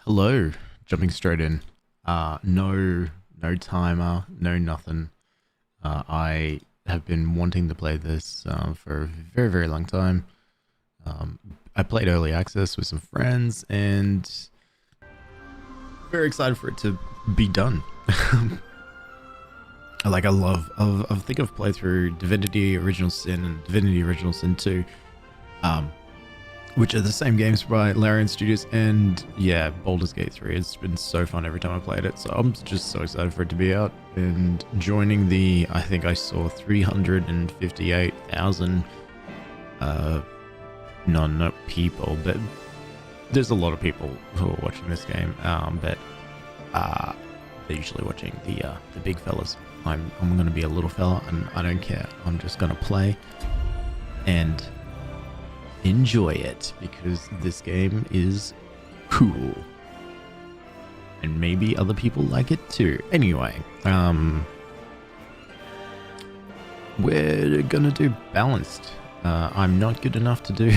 Hello, jumping straight in. No timer, no nothing. I have been wanting to play this for a very, very long time. I played early access with some friends and very excited for it to be done. Like I think I've played through Divinity Original Sin and Divinity Original Sin 2. Which are the same games by Larian Studios, and yeah, Baldur's Gate 3 has been so fun every time I played it, so I'm just so excited for it to be out, and joining the, I think I saw 358,000, not people, but there's a lot of people who are watching this game, but they're usually watching the big fellas. I'm gonna be a little fella, and I don't care, I'm just gonna play, and enjoy it because this game is cool and maybe other people like it too. Anyway, we're gonna do balanced. I'm not good enough to do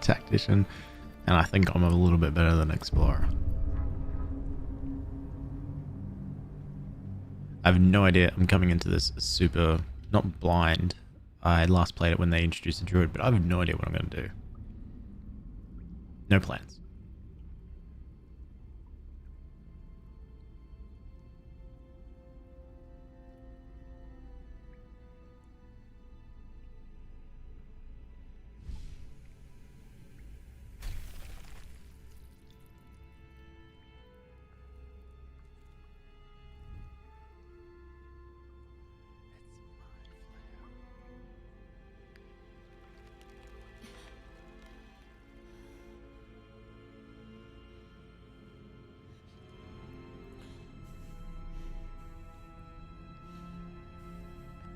tactician, and I think I'm a little bit better than explorer. I have no idea. I'm coming into this super not blind. I last played it when they introduced the druid, but I have no idea what I'm going to do. No plans.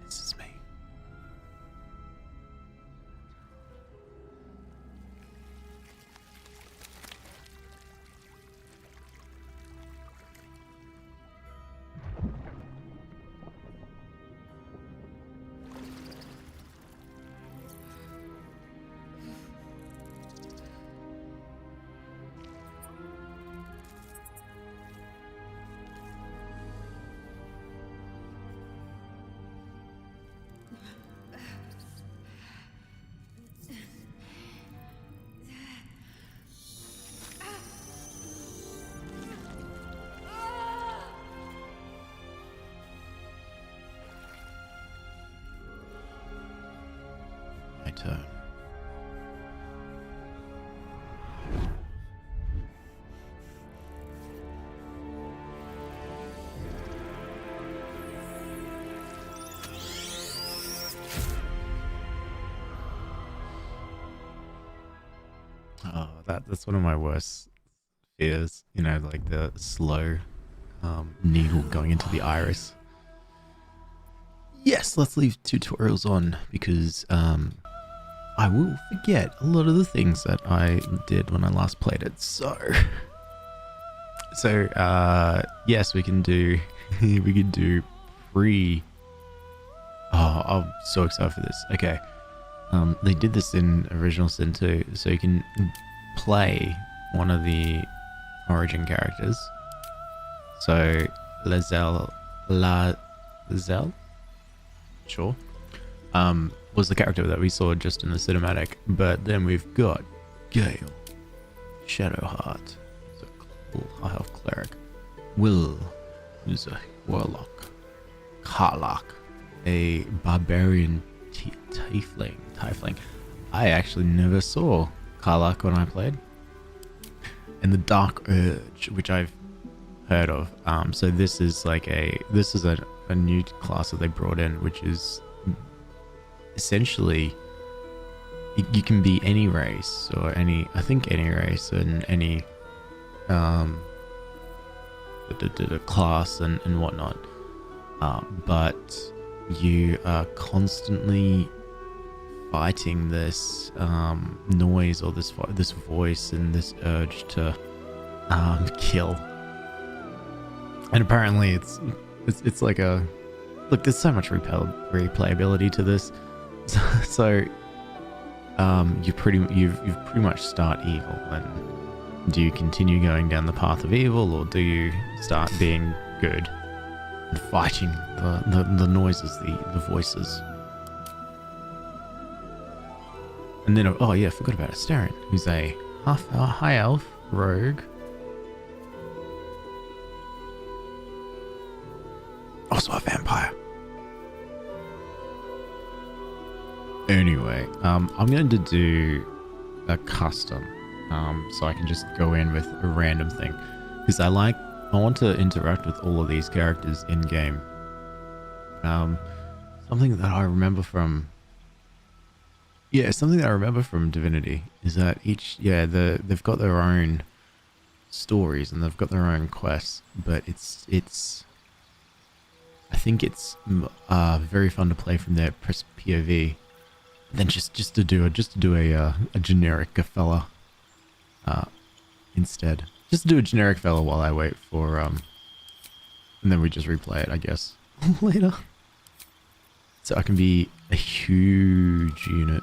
This is me. My turn. Oh, that's one of my worst fears, you know, like the slow needle going into the iris. Yes, let's leave tutorials on because I will forget a lot of the things that I did when I last played it. So yes, we can do free. Oh, I'm so excited for this. Okay. They did this in Original Sin 2, so you can play one of the origin characters. So, Lazel, sure, was the character that we saw just in the cinematic, but then we've got Gale, Shadowheart, who's a high elf cleric, Will, who's a warlock, Karlach, a barbarian tiefling. I actually never saw Karlach when I played. And the Dark Urge, which I've heard of. So this is like a new class that they brought in, which is essentially you can be any race or any race and any class and whatnot. But you are constantly fighting this noise or this voice and this urge to kill. And apparently it's like a look. There's so much replayability to this. So you've pretty much start evil and Do you continue going down the path of evil, or do you start being good and fighting the noises, the voices? And then, oh yeah, I forgot about Astarion, who's a high elf rogue. Also a vampire. Anyway, I'm going to do a custom, so I can just go in with a random thing, because I want to interact with all of these characters in game. Something that I remember from Divinity is that they've got their own stories and they've got their own quests, but I think it's very fun to play from their POV. Then just to do a generic fella instead. Just to do a generic fella while I wait for and then we just replay it, I guess, later. So I can be a huge unit.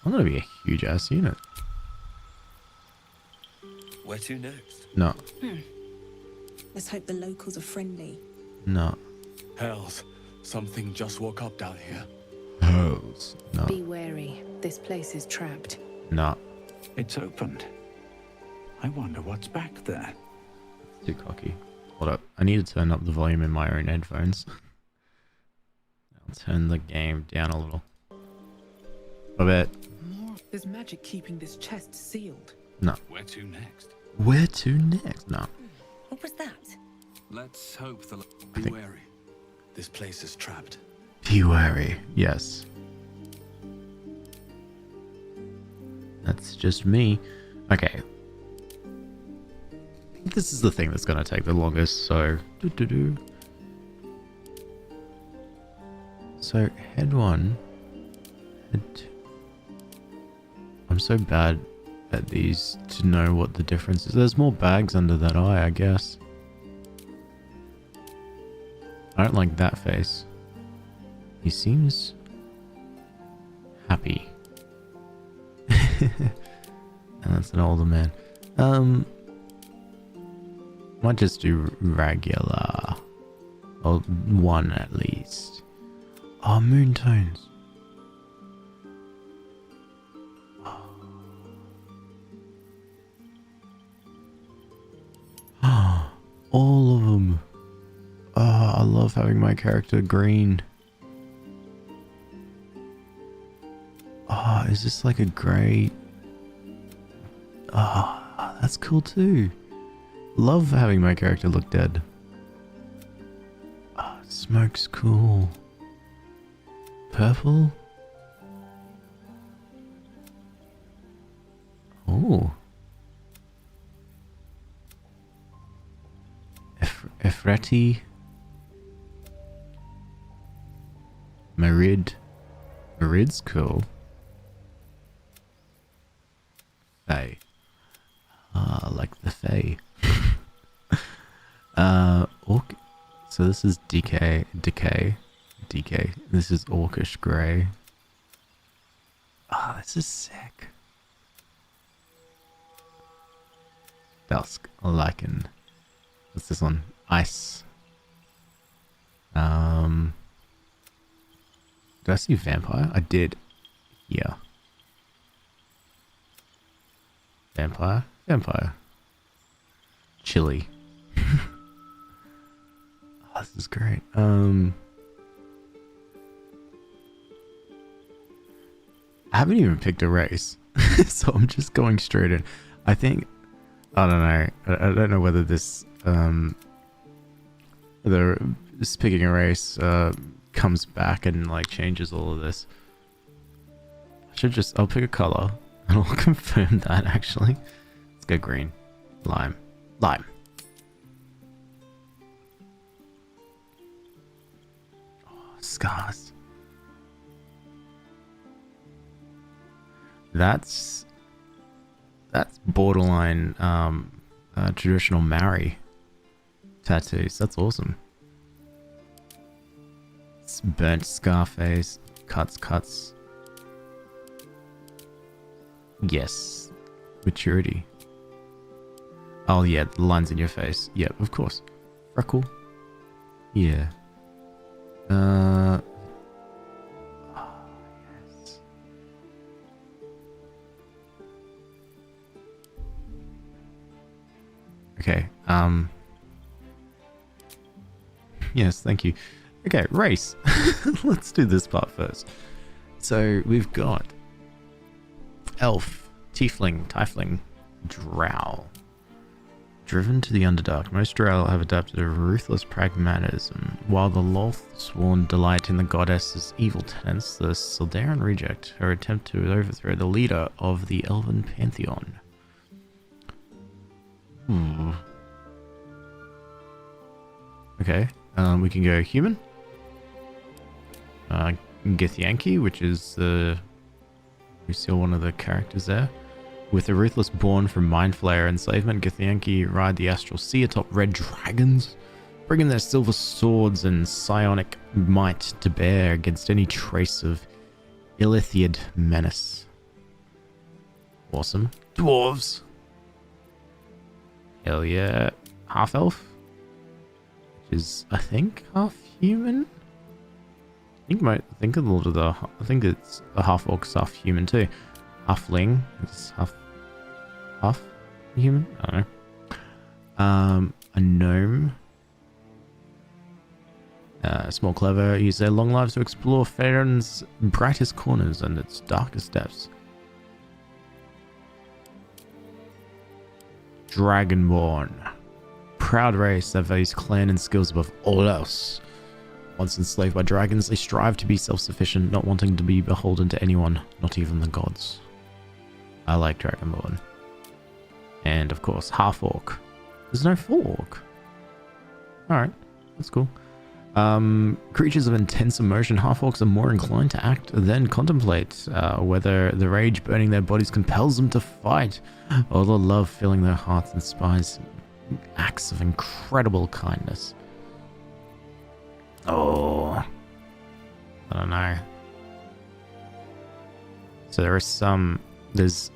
I'm gonna be a huge ass unit. Where to next? No. Let's hope the locals are friendly. No. Hells, something just woke up down here. Hells. No. Be wary. This place is trapped. No. It's opened. I wonder what's back there. Too cocky. Hold up. I need to turn up the volume in my own headphones. I'll turn the game down a little. I bet. There's magic keeping this chest sealed. No. Where to next? Where to next? No. What was that? Let's hope the... Be wary. This place is trapped. Be wary. Yes. That's just me. Okay. I think this is the thing that's going to take the longest, so... So, head 1. Head 2. I'm so bad at these to know what the difference is. There's more bags under that eye, I guess. I don't like that face. He seems happy. And that's an older man. Might just do regular. Or 1 at least. Oh, moon tones. All of them. Oh, I love having my character green. Oh, is this like a grey? Oh, that's cool too. Love having my character look dead. Oh, smoke's cool. Purple? Oh. Efreti. Marid. Marid's cool. Fae. Ah, like the Fae. Orc. So this is Decay. This is Orcish Grey. Ah, this is sick. Dusk. Lichen. What's this one? Ice. Did I see vampire? I did. Yeah. Vampire. Chili. Oh, this is great. I haven't even picked a race, so I'm just going straight in. I think, I don't know. I don't know whether this, this picking a race comes back and like changes all of this. I'll pick a color and I'll confirm that actually. Let's go green. Lime. Oh, scars. That's borderline traditional Maori tattoos. That's awesome. It's burnt Scarface. Cuts. Yes. maturity. Oh yeah, the lines in your face. Yep, of course. Freckle. Yeah. Oh, yes. Okay. Yes, thank you. Okay, race. Let's do this part first. So we've got elf, tiefling, drow. Driven to the Underdark, most drow have adopted a ruthless pragmatism. While the Lothsworn delight in the goddess's evil tenets, the Sildarin reject her attempt to overthrow the leader of the Elven Pantheon. Okay, we can go human. Githyanki, which is we see one of the characters there. With a ruthless born from Mindflayer enslavement, Githyanki ride the astral sea atop red dragons, bringing their silver swords and psionic might to bear against any trace of Illithiad menace. Awesome. Dwarves. Hell yeah. Half elf, which is I think half human. I think it's a half orc, half human too. Halfling, it's half human. I don't know. A gnome. Small clever. Use their long lives to explore Faerun's brightest corners and its darkest depths. Dragonborn. Proud race that values clan and skills above all else. Once enslaved by dragons, they strive to be self-sufficient, not wanting to be beholden to anyone, not even the gods. I like Dragonborn. And of course, half orc. There's no full orc. Alright, that's cool. Creatures of intense emotion, half orcs are more inclined to act than contemplate, whether the rage burning their bodies compels them to fight, or the love filling their hearts inspires acts of incredible kindness. Oh, I don't know. So there are some. There's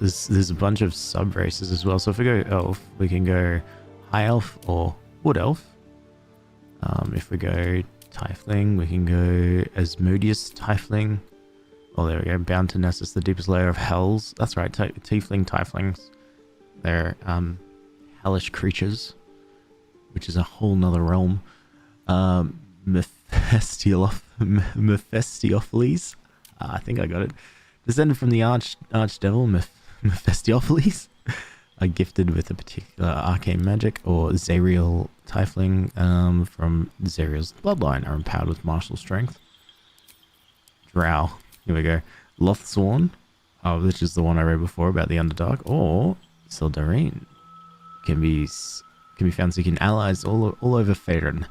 a bunch of sub races as well. So if we go elf, we can go high elf or wood elf. If we go tiefling, we can go Asmodeus tiefling. Oh, there we go. Bound to Nessus, the deepest layer of hells. That's right. Tieflings. They're hellish creatures, which is a whole nother realm. Mephistopheles. I think I got it. Descended from the archdevil Mephistopheles, are gifted with a particular arcane magic, or Zariel tiefling from Zariel's bloodline are empowered with martial strength. Drow. Here we go. Lothsworn, which is the one I read before about the Underdark, or Sildarin can be found seeking allies all over Faerun,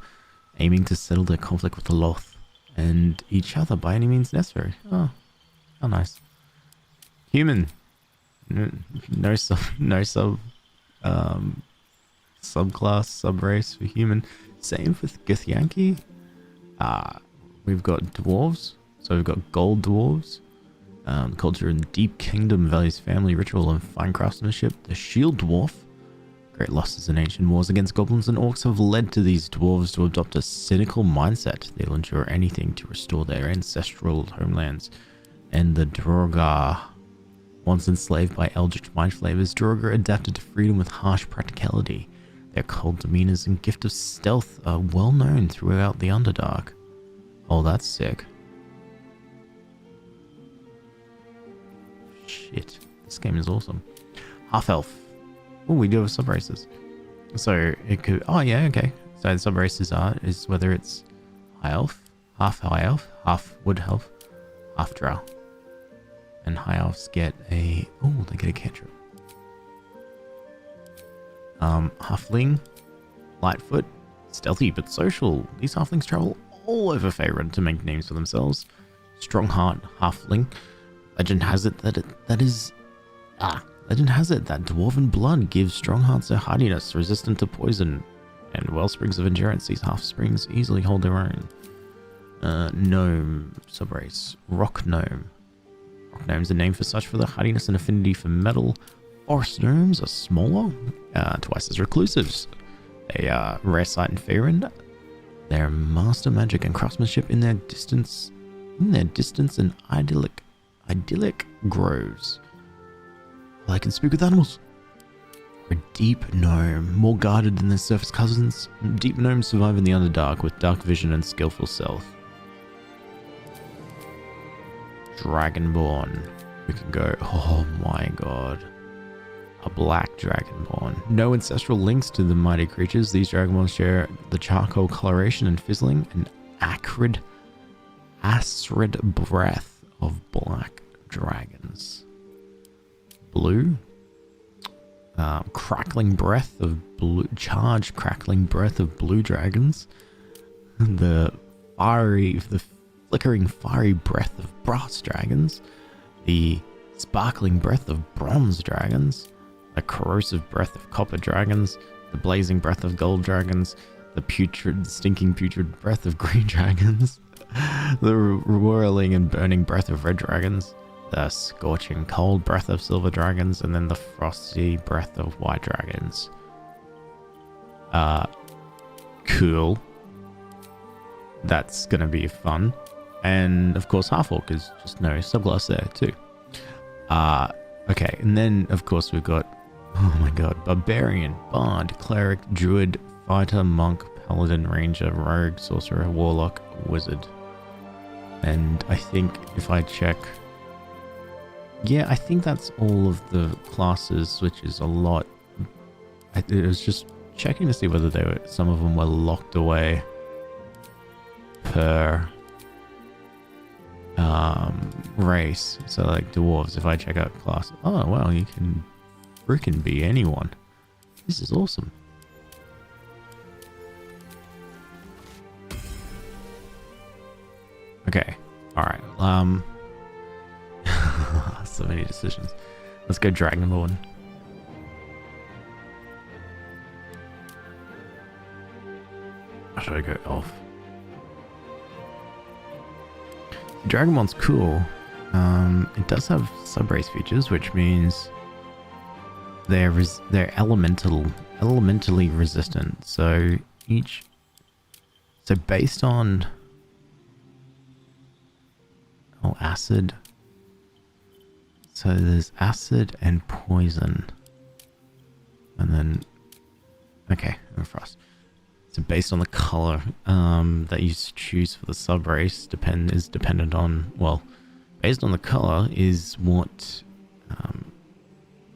aiming to settle their conflict with the Loth and each other by any means necessary. Oh, how nice. Human. No subclass, sub-race for human. Same with Githyanki. We've got dwarves. So we've got gold dwarves. Culture in Deep Kingdom values family, ritual, and fine craftsmanship. The shield dwarf. Great losses in ancient wars against goblins and orcs have led to these dwarves to adopt a cynical mindset. They'll endure anything to restore their ancestral homelands. And the Drogar. Once enslaved by eldritch mind flavors, Drogar adapted to freedom with harsh practicality. Their cold demeanors and gift of stealth are well known throughout the Underdark. Oh, that's sick. Shit, this game is awesome. Half-elf. Oh, we do have sub-races. So it could... Oh, yeah, okay. So the sub-races is whether it's high elf, half wood elf, half drow. And high elves get a... Oh, they get a cantrip. Halfling, Lightfoot, stealthy but social. These halflings travel all over Faerun to make names for themselves. Strongheart Halfling. Legend has it that dwarven blood gives stronghearts their hardiness, resistant to poison, and wellsprings of endurance. These half-springs easily hold their own. Gnome subrace. Rock gnome. Rock gnomes are named for such for their hardiness and affinity for metal, Forest gnomes are smaller, twice as reclusives. They are rare sight in Faerun. They're master magic and craftsmanship in their distance and idyllic groves. They can speak with animals. A deep gnome, more guarded than their surface cousins. Deep gnomes survive in the Underdark with dark vision and skillful stealth. Dragonborn. We can go. Oh my god. A black dragonborn. No ancestral links to the mighty creatures. These dragonborns share the charcoal coloration and fizzling and acrid breath of black dragons. Blue. Crackling breath of blue. Charged crackling breath of blue dragons. The flickering fiery breath of brass dragons. The sparkling breath of bronze dragons. The corrosive breath of copper dragons. The blazing breath of gold dragons. The stinking putrid breath of green dragons. The whirling and burning breath of red dragons. The scorching cold breath of silver dragons, and then the frosty breath of white dragons. Cool. That's gonna be fun. And of course half-orc is just no subclass there too. Okay, and then of course we've got, oh my god, barbarian, bard, cleric, druid, fighter, monk, paladin, ranger, rogue, sorcerer, warlock, wizard. And I think if I check, yeah, I think that's all of the classes, which is a lot. It was just checking to see whether some of them were locked away per race. So like dwarves, if I check out class, oh well, you can freaking be anyone. This is awesome. Okay, all right. So many decisions. Let's go Dragonborn. Or should I go Elf? Dragonborn's cool. It does have subrace features, which means they're elementally resistant. So based on acid. So there's acid and poison. And then, okay, and frost. So based on the color that you choose for the subrace is dependent on, well, based on the color is what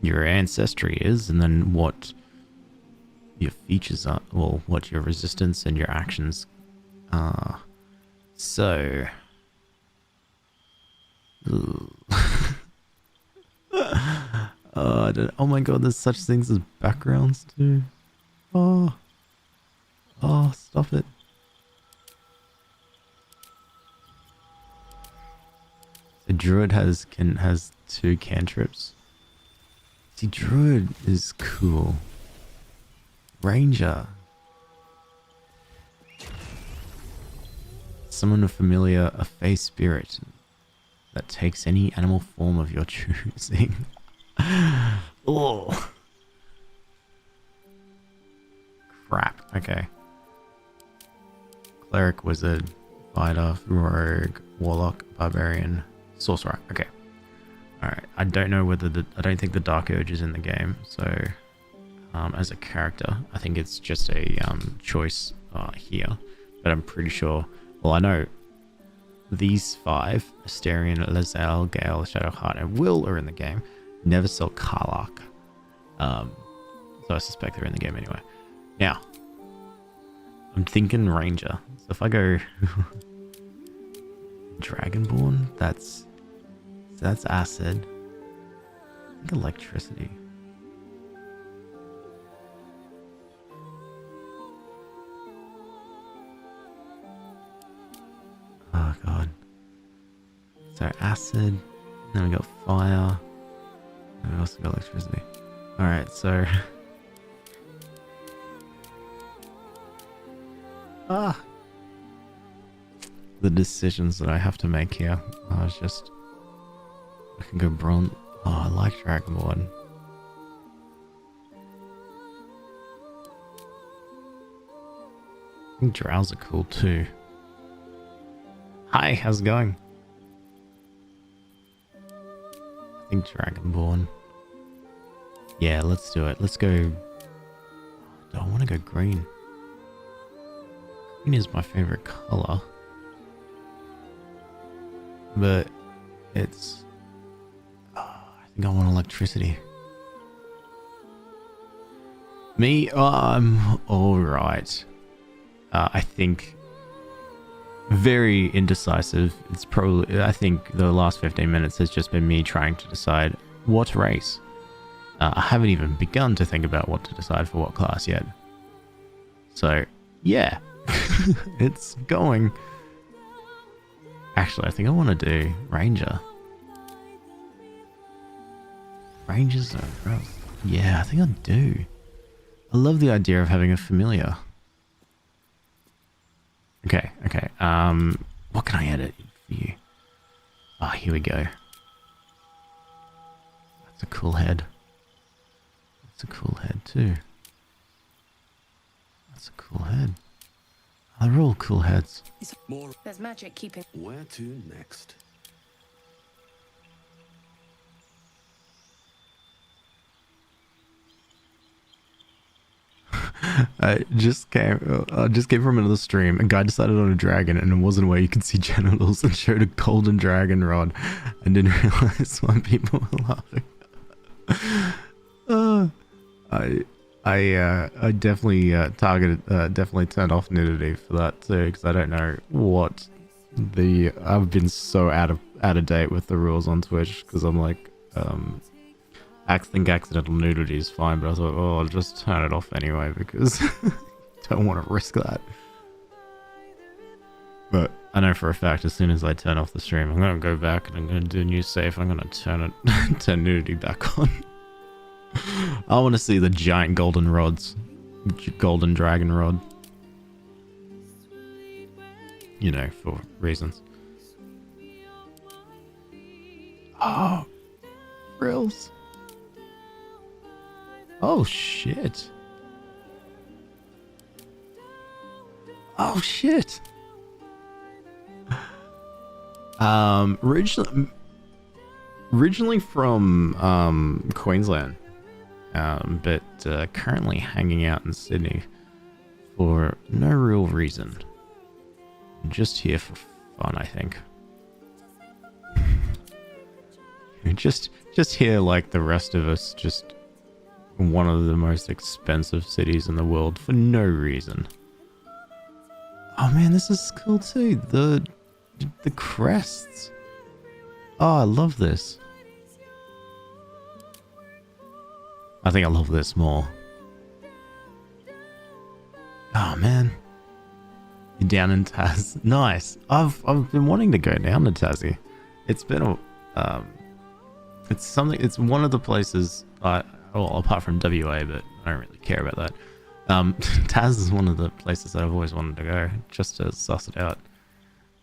your ancestry is, and then what your features are, well, what your resistance and your actions are. So... oh my god, there's such things as backgrounds too. Oh, stop it. The druid has 2 cantrips. See, druid is cool. Ranger. Summon a familiar, a fey spirit that takes any animal form of your choosing. Oh. Crap. Okay. Cleric, wizard, fighter, rogue, warlock, barbarian, sorcerer. Okay. Alright. I don't know whether I don't think the Dark Urge is in the game, so as a character, I think it's just a choice here. But I'm pretty sure, well, I know these 5, Asterion, Lae'zel, Gale, Shadowheart, and Will are in the game. Never saw Karlach. So I suspect they're in the game anyway. Now, I'm thinking Ranger. So if I go Dragonborn, that's acid. I think electricity. Oh god. So acid, then we got fire, and we also got electricity. Alright, so the decisions that I have to make here are just, I can go bronze. Oh, I like Dragonborn. I think drows are cool too. Hi, how's it going? I think Dragonborn. Yeah, let's do it. Let's go. Do I want to go green? Green is my favorite color. But it's... I think I want electricity. Me? I'm alright. I think... Very indecisive. It's probably... I think the last 15 minutes has just been me trying to decide what race. I haven't even begun to think about what to decide for what class yet. So, yeah. It's going. Actually, I think I want to do Ranger. Rangers are rough. Yeah, I think I do. I love the idea of having a familiar. Okay. What can I edit for you? Ah, here we go. That's a cool head. That's a cool head too. That's a cool head. Oh, they're all cool heads. More. There's magic keeping. Where to next? I just came from another stream. A guy decided on a dragon and it wasn't where you could see genitals and showed a golden dragon rod and didn't realize why people were laughing. I definitely definitely turned off nudity for that too, because I don't know what I've been so out of date with the rules on Twitch, because I'm like I think accidental nudity is fine, but I thought, oh, I'll just turn it off anyway because don't want to risk that. But I know for a fact, as soon as I turn off the stream, I'm gonna go back and I'm gonna do a new save. I'm gonna turn nudity back on. I want to see the giant golden rods, golden dragon rod. You know, for reasons. Oh, frills. Oh shit. Oh shit. Originally from Queensland, but currently hanging out in Sydney for no real reason. Just here for fun, I think. just here like the rest of us, just one of the most expensive cities in the world for no reason. Oh man, this is cool too. The crests. Oh, I love this. I think I love this more. Oh man, you're down in Taz. Nice. I've been wanting to go down to Tassie. It's been a it's something. It's one of the places well, apart from WA, but I don't really care about that. Taz is one of the places that I've always wanted to go, just to suss it out.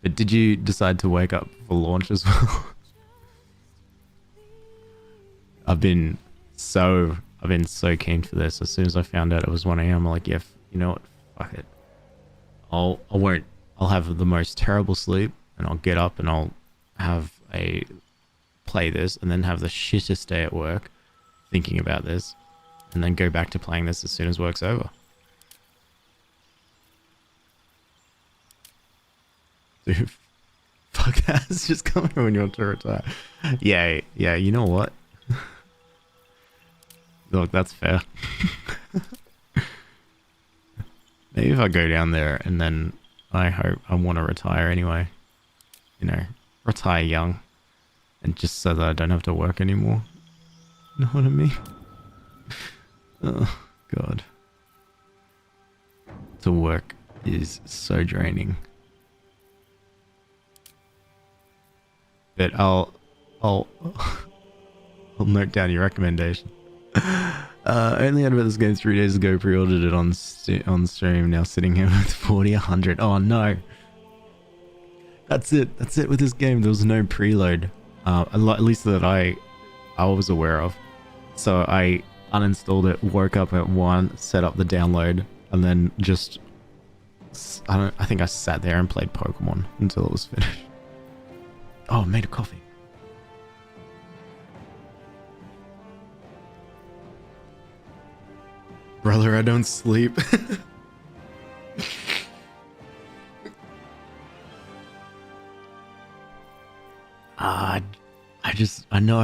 But did you decide to wake up for launch as well? I've been so keen for this. As soon as I found out it was 1 AM, I'm like, yeah, you know what? Fuck it. I'll have the most terrible sleep, and I'll get up and I'll play this, and then have the shittest day at work thinking about this, and then go back to playing this as soon as work's over. Dude, fuck that. It's just coming when you want to retire. Yeah, you know what? Look, that's fair. Maybe if I go down there and then I want to retire anyway. You know, retire young. And just so that I don't have to work anymore. You know what I mean? Oh, God. To work is so draining. But I'll note down your recommendation. I only heard about this game 3 days ago, pre-ordered it on stream, now sitting here with 40, 100. Oh no. That's it with this game. There was no preload. At least that I was aware of. So I uninstalled it, woke up at 1, set up the download, and then just I think I sat there and played Pokemon until it was finished. Oh, I made a coffee. Brother, I don't sleep. I know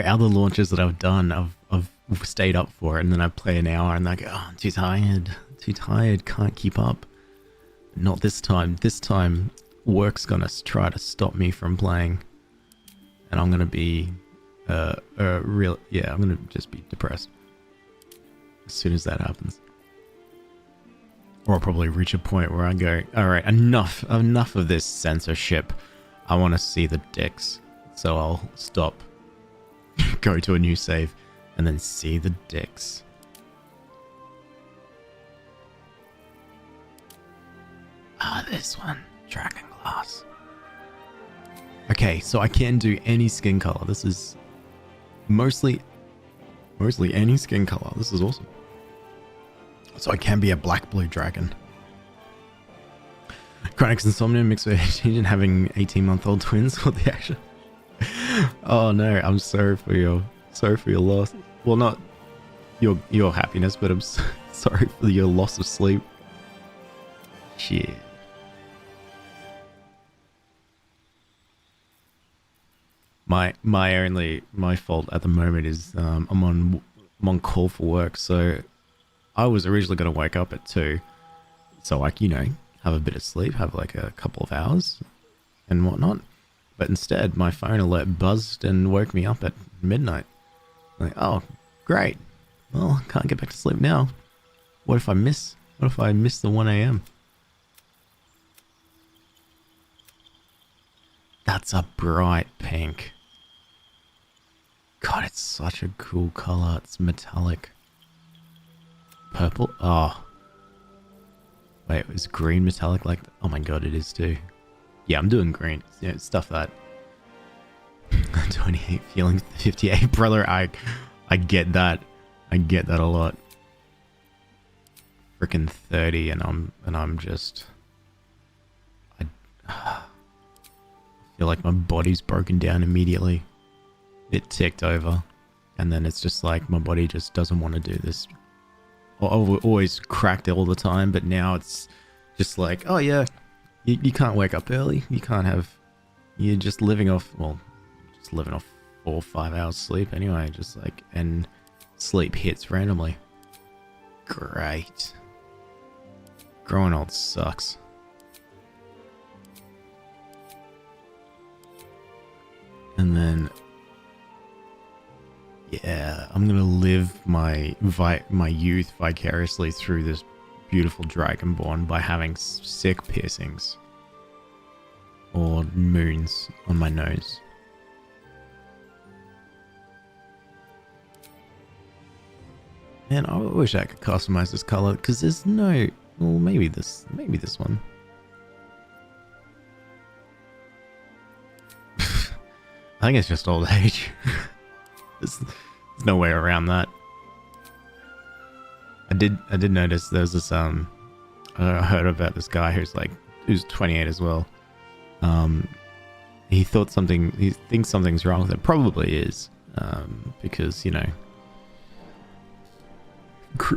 other launches that I've done, I've stayed up for it, and then I play an hour and I go, oh, I'm too tired, can't keep up. Not this time. This time, work's gonna try to stop me from playing, and I'm gonna be, I'm gonna just be depressed as soon as that happens. Or I'll probably reach a point where I go, all right, enough of this censorship. I want to see the dicks. So I'll stop, go to a new save, and then see the dicks. Ah, this one. Dragon Glass. Okay, so I can do any skin color. This is mostly any skin color. This is awesome. So I can be a black-blue dragon. Chronic insomnia mixed with ADHD and having 18-month-old twins. What the action? Oh no, I'm sorry for your loss. Well, not your happiness, but I'm sorry for your loss of sleep. Shit. My fault at the moment is I'm on call for work, so I was originally gonna wake up at 2, so like, you know, have a bit of sleep, have like a couple of hours and whatnot. But instead, my phone alert buzzed and woke me up at midnight. Like, oh, great. Well, I can't get back to sleep now. What if I miss the 1 a.m.? That's a bright pink. God, it's such a cool color. It's metallic. Purple? Oh. Wait, is green metallic like that? Oh my god, it is too. Yeah, I'm doing green. You know, stuff that. 28 feeling 58, brother. I get that. I get that a lot. Freaking 30, and I'm just. I feel like my body's broken down immediately. It ticked over, and then it's just like my body just doesn't want to do this. I've always cracked it all the time, but now it's just like, oh yeah. You can't wake up early. You can't have... You're just living off... Well, just living off 4 or 5 hours sleep anyway. Just like... And sleep hits randomly. Great. Growing old sucks. And then... Yeah, I'm gonna live my youth vicariously through this beautiful dragonborn by having sick piercings or moons on my nose. Man, I wish I could customize this color because there's no. Well, maybe this one. I think it's just old age. there's no way around that. I did notice there's this I heard about this guy who's 28 as well. He thinks something's wrong with it. Probably is, because, you know,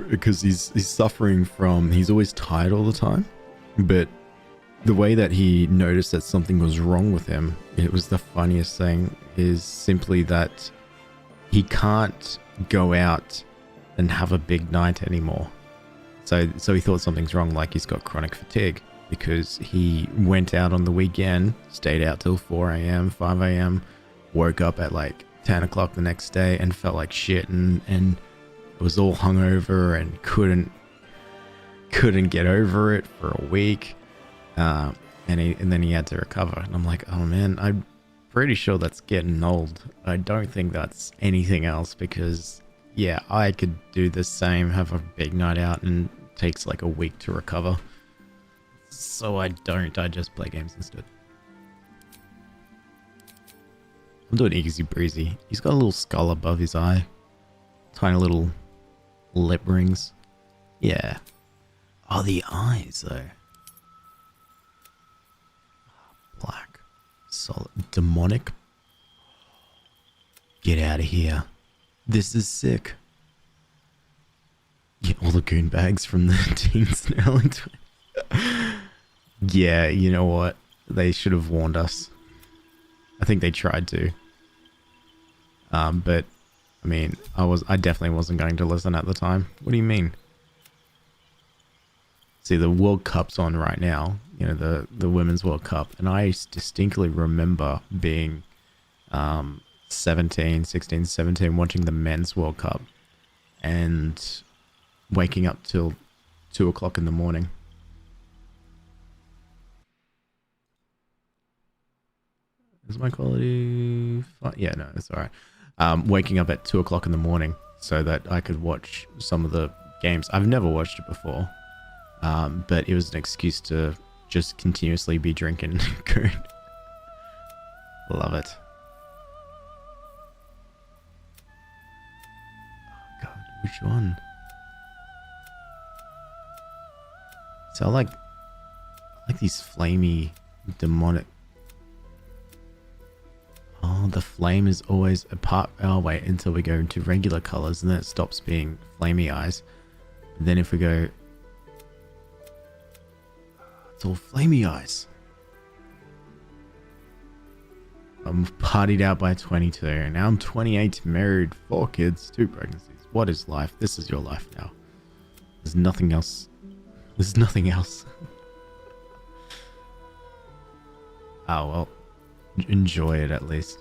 because he's suffering from, he's always tired all the time, but the way that he noticed that something was wrong with him, it was the funniest thing, is simply that he can't go out and have a big night anymore. So he thought something's wrong, like he's got chronic fatigue, because he went out on the weekend, stayed out till 4 a.m, 5 a.m, woke up at like 10 o'clock the next day and felt like shit, and was all hungover and couldn't get over it for a week, and then he had to recover. And I'm like, oh man, I'm pretty sure that's getting old. I don't think that's anything else, because yeah, I could do the same, have a big night out, and it takes like a week to recover. So I just play games instead. I'm doing easy breezy. He's got a little skull above his eye, tiny little lip rings. Yeah. Oh, the eyes though. Solid. Demonic. Get out of here. This is sick. Yeah, all the goon bags from the teens now. Yeah, you know what? They should have warned us. I think they tried to. But I mean, I definitely wasn't going to listen at the time. What do you mean? See, the World Cup's on right now, you know, the Women's World Cup, and I distinctly remember being 16, 17, watching the Men's World Cup and waking up till 2 o'clock in the morning. Is my quality fine? Yeah, no, it's alright. Waking up at 2 o'clock in the morning so that I could watch some of the games. I've never watched it before. But it was an excuse to just continuously be drinking goon. Love it. Oh god, which one? So I like these flamey, demonic. Oh, the flame is always apart. Oh wait, until we go into regular colors, and then it stops being flamey eyes. And then if we go, it's all flamey eyes. I'm partied out by 22, and now I'm 28, married, 4 kids, 2 pregnancies. What is life? This is your life now. There's nothing else. There's nothing else. Oh well, enjoy it at least,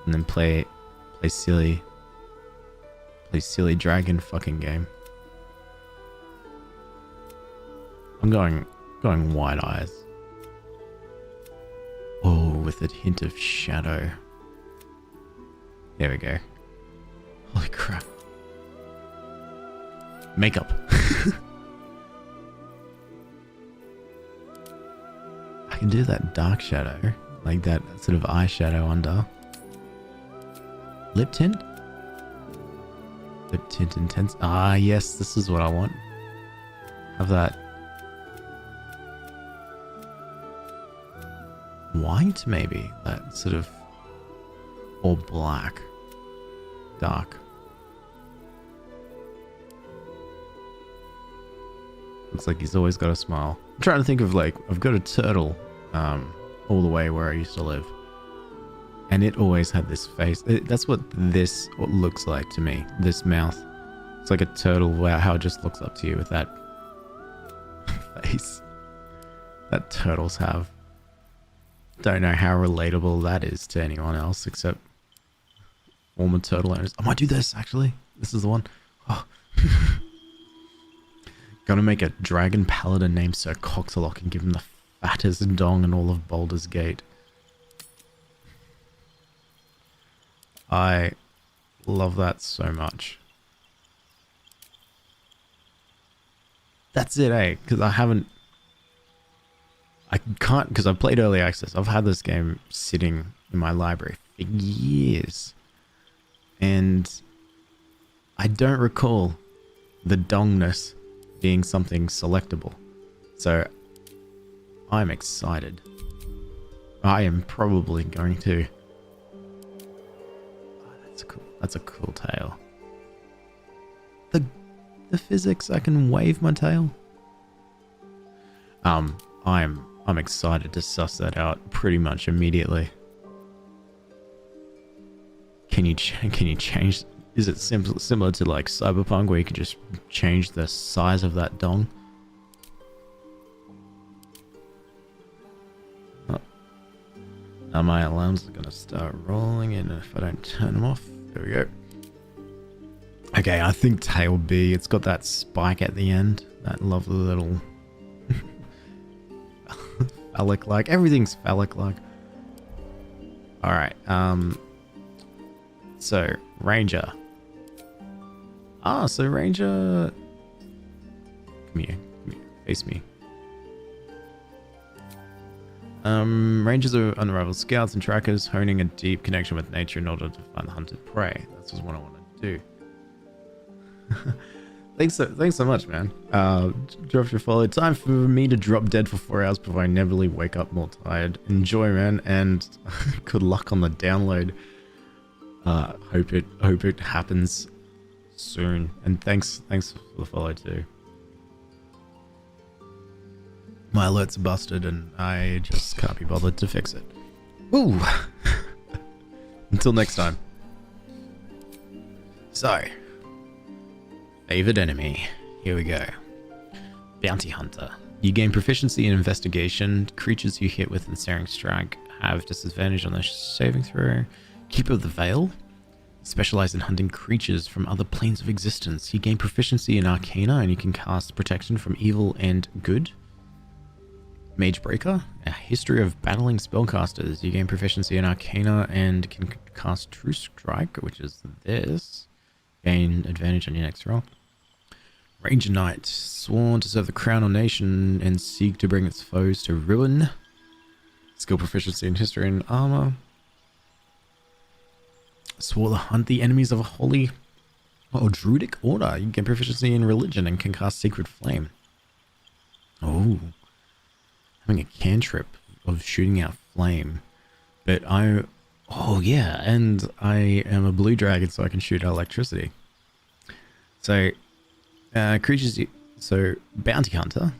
and then play silly dragon fucking game. I'm going wide eyes. Oh, with a hint of shadow. There we go. Holy crap. Makeup. I can do that dark shadow, like that sort of eyeshadow under. Lip tint? Lip tint intense. Ah, yes, this is what I want. Have that white, maybe, that sort of, or black, dark. Looks like he's always got a smile. I'm trying to think of, like, I've got a turtle all the way where I used to live, and it always had this face. That's what this looks like to me. This mouth. It's like a turtle, how it just looks up to you with that face that turtles have. Don't know how relatable that is to anyone else except former turtle owners. I might do this, actually. This is the one. Oh. Gonna make a dragon paladin named Sir Coxalock and give him the fattest dong in all of Baldur's Gate. I love that so much. That's it, eh? Because I can't, because I played early access. I've had this game sitting in my library for years, and I don't recall the dongness being something selectable. So I'm excited. I am probably going to. Oh, that's cool. That's a cool tail. The physics, I can wave my tail. I'm excited to suss that out pretty much immediately. Can you change? Is it similar to like Cyberpunk where you can just change the size of that dong? Oh. Now my alarms are gonna start rolling in if I don't turn them off. There we go. Okay, I think tail B. It's got that spike at the end. That lovely little phallic-like. Everything's phallic-like. Alright, so, Ranger. Ah, so Ranger... Come here, face me. Rangers are unrivaled scouts and trackers, honing a deep connection with nature in order to find the hunted prey. That's just what I want to do. Thanks so much, man. Drop your follow. Time for me to drop dead for 4 hours before I inevitably wake up more tired. Enjoy, man, and good luck on the download. Hope it happens soon. And thanks for the follow too. My alerts are busted and I just can't be bothered to fix it. Woo! Until next time. So, favored enemy. Here we go. Bounty Hunter. You gain proficiency in investigation. Creatures you hit with ensnaring strike have disadvantage on their saving throw. Keeper of the Veil. Specialize in hunting creatures from other planes of existence. You gain proficiency in Arcana and you can cast protection from evil and good. Mage Breaker. A history of battling spellcasters. You gain proficiency in Arcana and can cast True Strike, which is this. Gain advantage on your next roll. Ranger Knight. Sworn to serve the crown or nation and seek to bring its foes to ruin. Skill proficiency in history and armor. Swore to hunt the enemies of a holy or druidic order. You gain proficiency in religion and can cast Secret Flame. Oh. Having a cantrip of shooting out flame. But oh yeah, and I am a blue dragon, so I can shoot out electricity. So, so Bounty Hunter,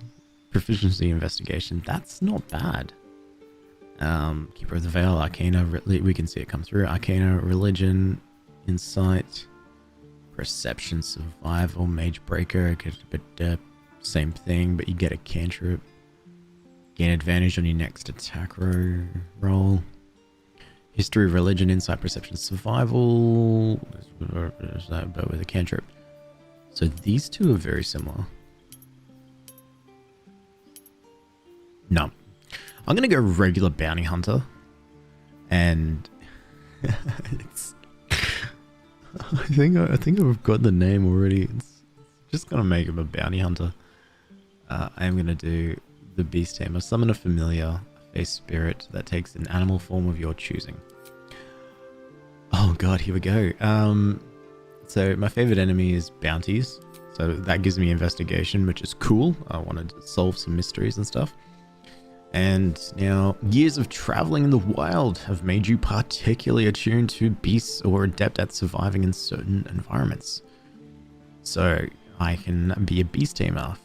proficiency investigation, that's not bad. Keeper of the Veil, Arcana, we can see it come through. Arcana, religion, insight, perception, survival, mage breaker, but same thing, but you get a cantrip. Gain advantage on your next attack roll. History, religion, insight, perception, survival. But with a cantrip. So these two are very similar. No. I'm going to go regular bounty hunter. And it's I think I've got the name already. It's just going to make him a bounty hunter. I am going to do the Beast Tamer. Summon a familiar face spirit that takes an animal form of your choosing. Oh god, here we go. So my favorite enemy is bounties. So that gives me investigation, which is cool. I want to solve some mysteries and stuff. And now, years of traveling in the wild have made you particularly attuned to beasts or adept at surviving in certain environments. So I can be a beast tamer,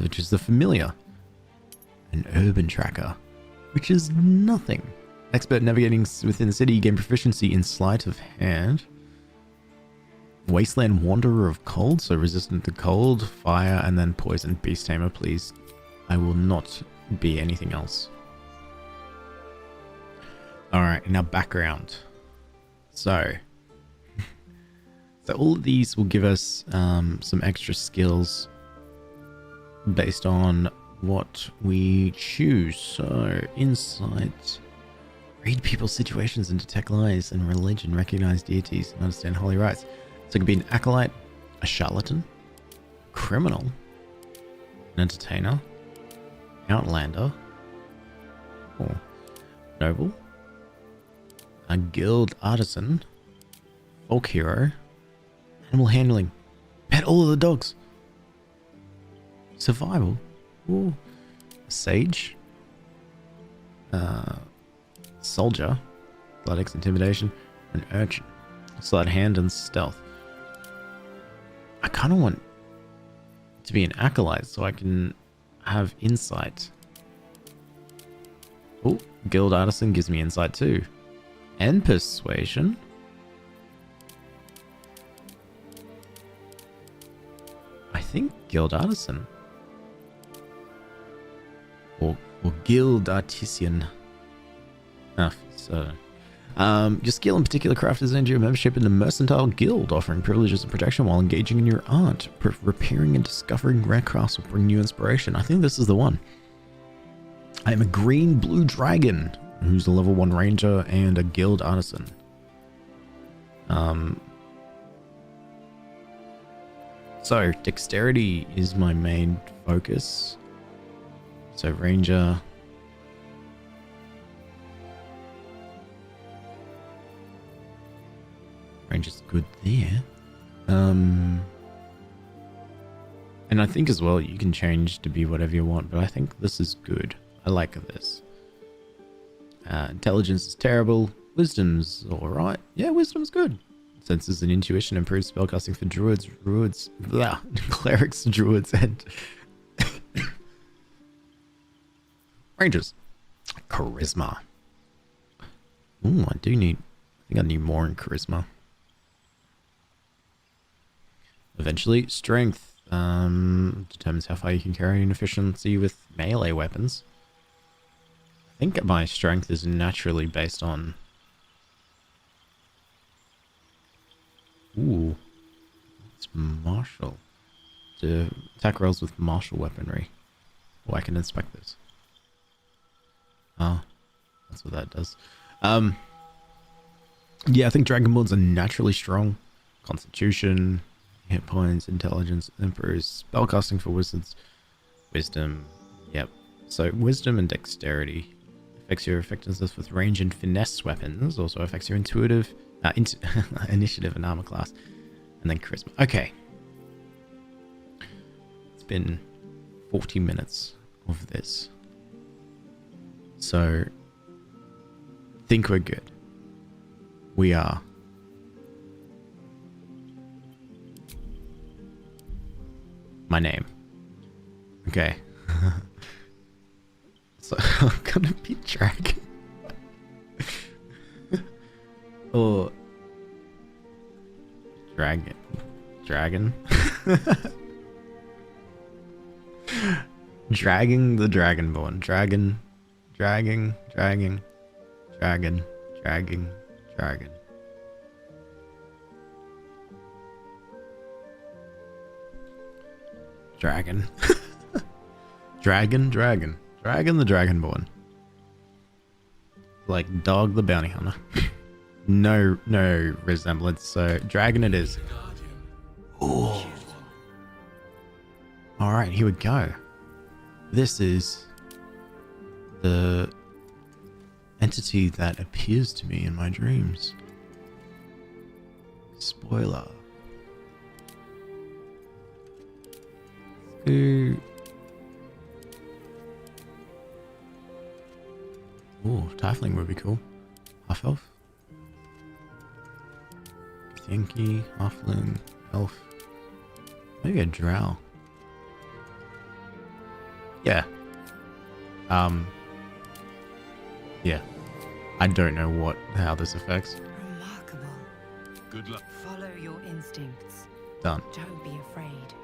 which is the familiar. An urban tracker, which is nothing. Expert navigating within the city, gain proficiency in sleight of hand. Wasteland Wanderer of Cold, so resistant to cold, fire, and then poison. Beast tamer, please. I will not be anything else. Alright, now background. So all of these will give us some extra skills based on what we choose. So, insight. Read people's situations and detect lies, and religion, recognize deities, and understand holy rites. So it could be an acolyte, a charlatan, criminal, an entertainer, outlander, or noble, a guild artisan, folk hero, animal handling, pet all of the dogs, survival, ooh, a sage, soldier, athletics, intimidation, an urchin, sleight of hand, and stealth. I kind of want to be an acolyte so I can have insight. Oh, guild artisan gives me insight too. And persuasion. I think guild artisan. Or guild artisan. Your skill in particular craft has earned you a membership in the Mercantile Guild, offering privileges and protection while engaging in your art. Repairing and discovering rare crafts will bring you inspiration. I think this is the one. I am a green-blue dragon, who's a level 1 ranger and a guild artisan. So, dexterity is my main focus. So, ranger... Ranger's good there. And I think as well, you can change to be whatever you want, but I think this is good. I like this. Intelligence is terrible. Wisdom's alright. Yeah, wisdom's good. Senses and intuition improves spellcasting for clerics, druids, and rangers. Charisma. Ooh, I think I need more in charisma. Eventually, strength determines how far you can carry in efficiency with melee weapons. I think my strength is naturally based on... Ooh. It's martial. To attack rolls with martial weaponry. Oh, I can inspect this. Oh, that's what that does. Yeah, I think Dragonborns are naturally strong. Constitution, hit points, intelligence, improves spellcasting for wizards. Wisdom, yep. So wisdom and dexterity affects your effectiveness with range and finesse weapons. Also affects your initiative and armor class. And then charisma. Okay. It's been 40 minutes of this. So, think we're good. We are. My name. Okay. So, I'm gonna be dragon. Or... Dragon. Dragging the Dragonborn. Dragon. Dragging. Dragon. Dragon. Dragon the Dragonborn. Like Dog the Bounty Hunter. No resemblance, so dragon it is. Ooh. Alright, here we go. This is the entity that appears to me in my dreams. Spoiler. Ooh, Tiefling would be cool. Half elf. Yankee, halfling, elf. Maybe a drow. Yeah. Yeah. I don't know how this affects. Remarkable. Good luck. Follow your instincts. Done. Don't be afraid.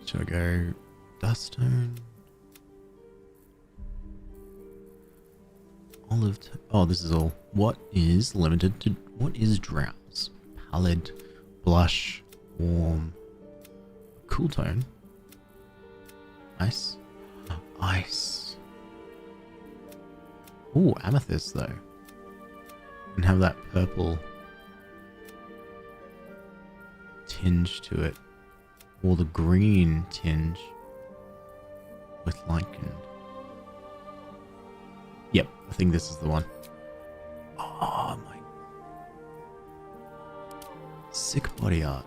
Should I go dust tone? Olive. Oh, this is all. What is limited to? What is drowse? Pallid, blush, warm, cool tone. Ice. Ice. Ooh, amethyst though. And have that purple tinge to it. Or the green tinge with lichen. Yep, I think this is the one. Oh my. Sick body art.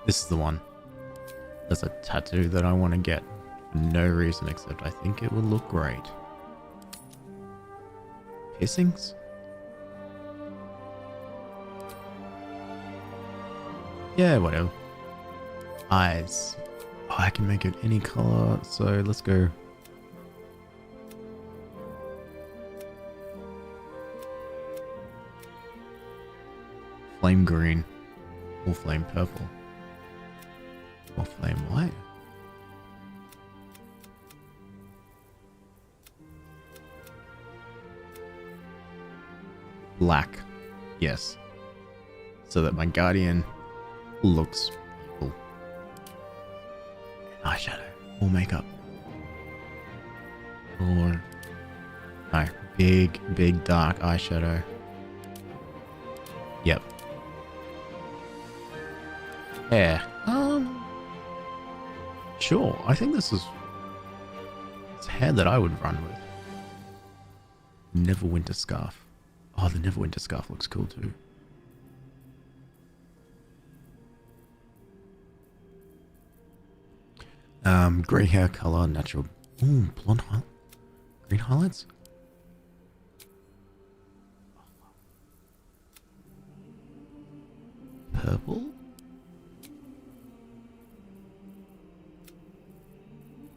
This is the one. That's a tattoo that I want to get for no reason except I think it would look great. Piercings? Yeah, whatever. Eyes. Oh, I can make it any color, so let's go. Flame green. Or flame purple. Or flame white. Black. Yes. So that my guardian looks evil. Eyeshadow or makeup. Or no, big dark eyeshadow. Yep. Hair. Sure. I think this is it's hair that I would run with. Neverwinter scarf. Oh, the Neverwinter scarf looks cool too. Grey hair color, natural. Ooh, blonde highlight. Green highlights? Purple?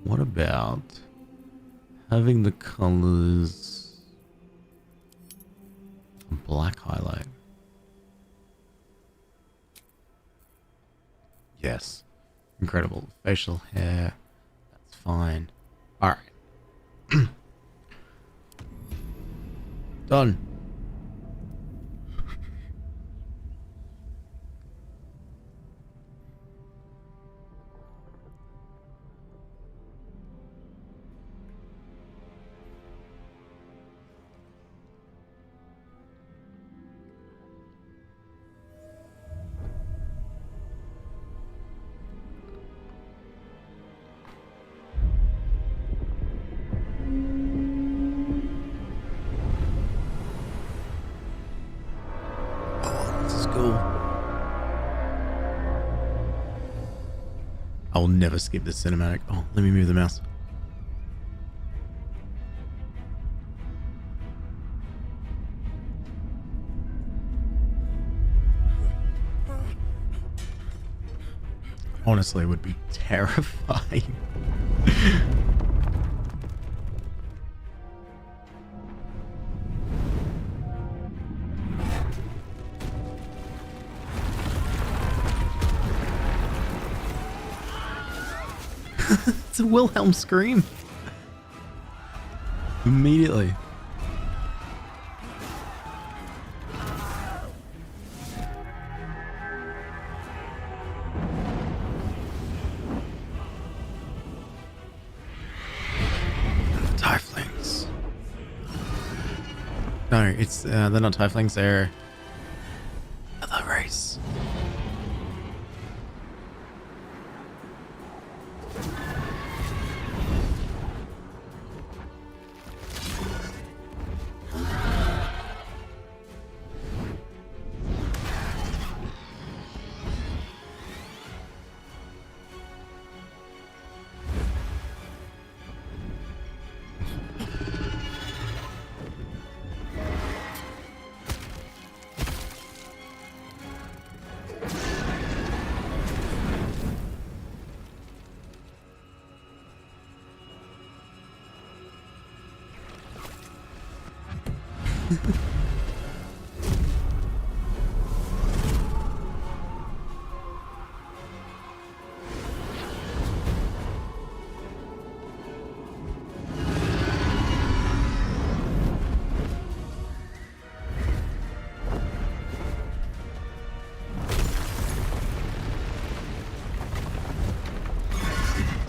What about having the colors black highlight? Yes. Incredible. Facial hair. That's fine. Alright. Done. I will never skip this cinematic. Oh, let me move the mouse. Honestly, it would be terrifying. It's a Wilhelm scream. Immediately. Tieflings. No, it's they're not tieflings, they're another race.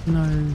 No.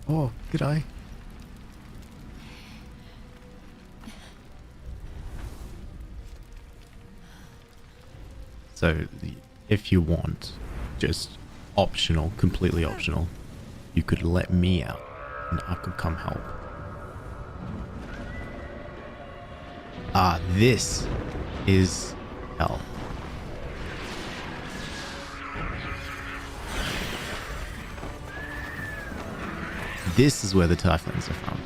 Oh, g'day. So, if you want, just optional, completely optional, you could let me out and I could come help. Ah, this is hell. This is where the tieflings are from.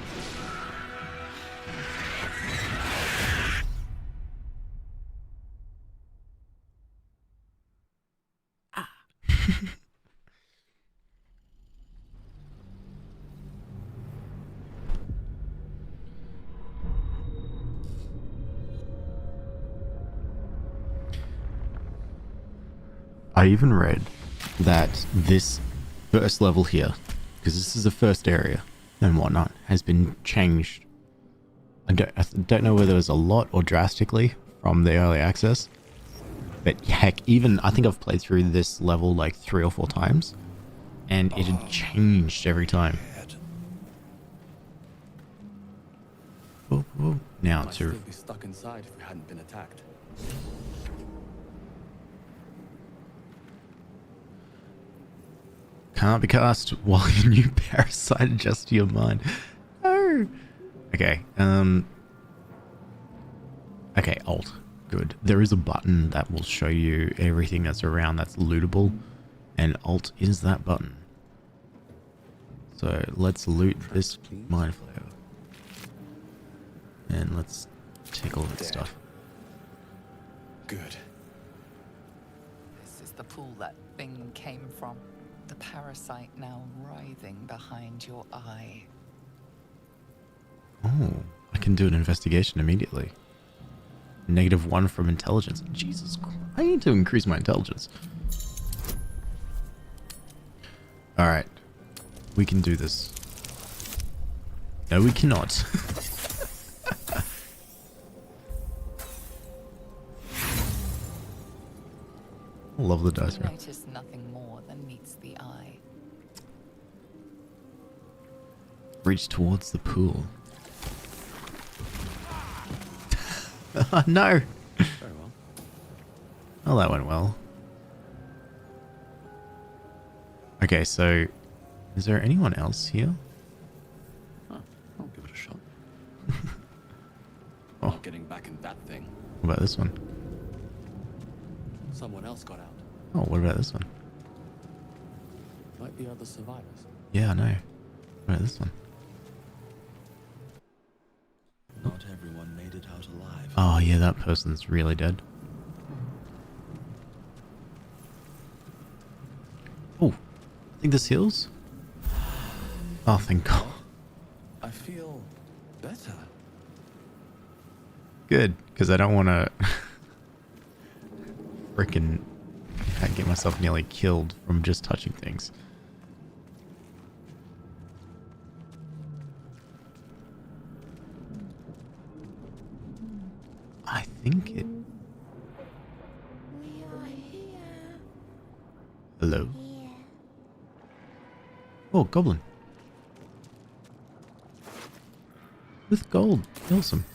Ah. I even read that this first level here, because this is the first area and whatnot, has been changed. I don't know whether it was a lot or drastically from the early access, but heck, even I think I've played through this level like 3 or 4 times, and it had changed every time. Oh, oh. Now Might to still be stuck inside if we hadn't been attacked. can't be cast while your new parasite adjusts to your mind. No. Okay. Okay, Alt. Good. There is a button that will show you everything that's around that's lootable, and Alt is that button. So let's loot this mind flayer. And let's take all that stuff. Good. This is the pool that thing came from. The parasite now writhing behind your eye. Oh, I can do an investigation immediately. -1 from intelligence. Jesus Christ, I need to increase my intelligence. Alright. We can do this. No, we cannot. I love the dice You roll. notice nothing more than meets the eye. Reach towards the pool. No! Very well. Oh, that went well. Okay, so is there anyone else here? Huh. I'll give it a shot. Oh. Not getting back in that thing. What about this one? Someone else got out. Oh, what about this one? Might be other survivors. Yeah, I know. What about this one? Not everyone made it out alive. Oh, yeah, that person's really dead. Oh, I think this heals. Oh, thank God. I feel better. Good, because I don't want to freaking get myself nearly killed from just touching things. I think it... We are here. Hello? Here. Oh, goblin. With gold. Awesome.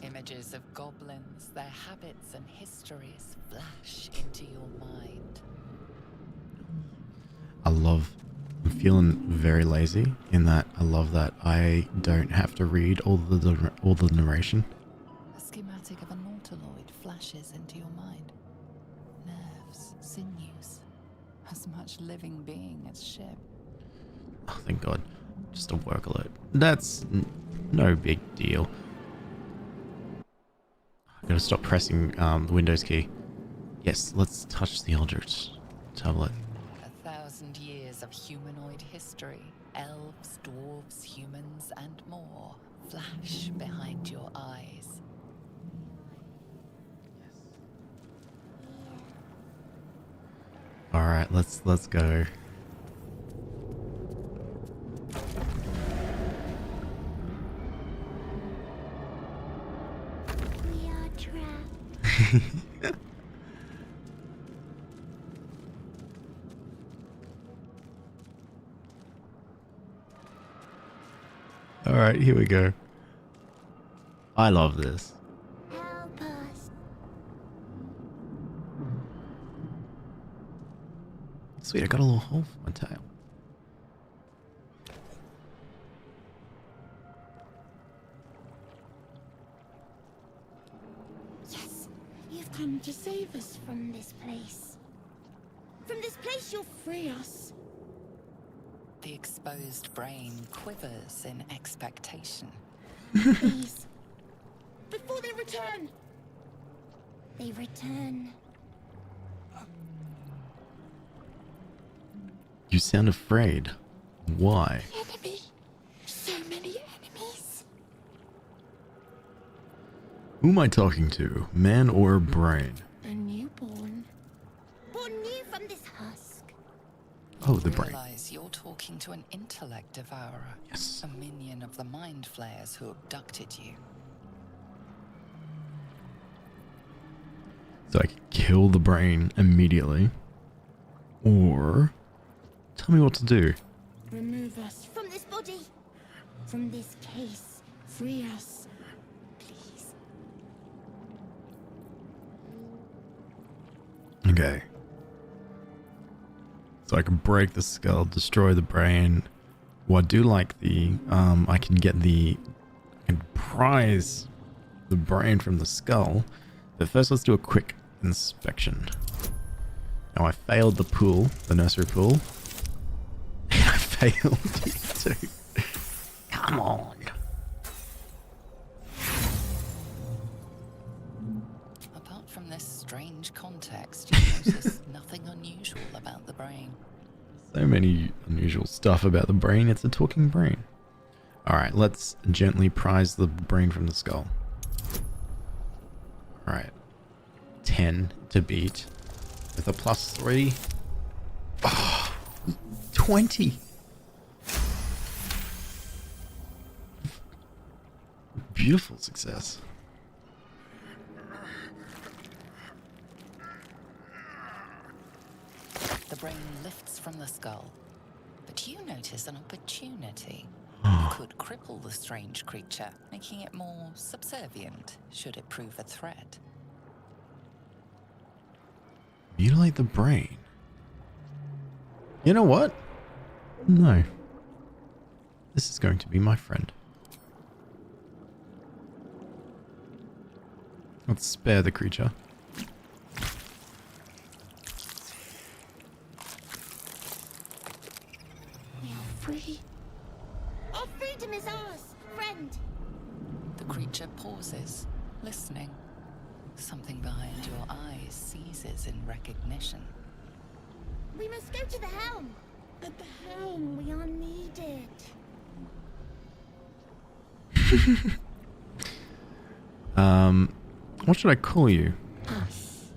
Images of goblins, their habits and histories flash into your mind. I love... I'm feeling very lazy in that I love that I don't have to read all the narration. A schematic of a nautiloid flashes into your mind. Nerves, sinews, as much living being as ship. Oh, thank God. Just a work alert. That's no big deal. I gotta stop pressing the Windows key. Yes, let's touch the Eldritch tablet. 1,000 years of humanoid history, elves, dwarves, humans, and more flash behind your eyes. Alright, let's go. We are trapped. Alright, here we go. I love this. Help us. Sweet, I got a little hole for my tail. Yes, you've come to save us from this place. From this place, you'll free us. The exposed brain quivers in expectation. Please. Before they return. They return. You sound afraid. Why? Enemy. So many enemies. Who am I talking to? Man or brain? A newborn. Born new from this husk. Oh, the brain. Realize you're talking to an intellect devourer. Yes. A minion of the mind flayers who abducted you. So I can kill the brain immediately. Or tell me what to do. Remove us from this body. From this case. Free us. Please. Okay. So I can break the skull, destroy the brain. Well, I do like the, I can prise the brain from the skull. But first let's do a quick inspection. Now I failed the pool, the nursery pool. I failed it too. Come on. Apart from this strange context, you notice nothing unusual about the brain. So many unusual stuff about the brain. It's a talking brain. Alright, let's gently prise the brain from the skull. Alright. 10 to beat. With a +3. Oh, 20. Beautiful success. The brain lifts from the skull, but you notice an opportunity. You could cripple the strange creature, making it more subservient should it prove a threat. Mutilate the brain. You know what? No. This is going to be my friend. Let's spare the creature. We are free. Our freedom is ours, friend. The creature pauses, listening. Something behind your eyes seizes in recognition. We must go to the helm. At the helm, we are needed. What should I call you? Us.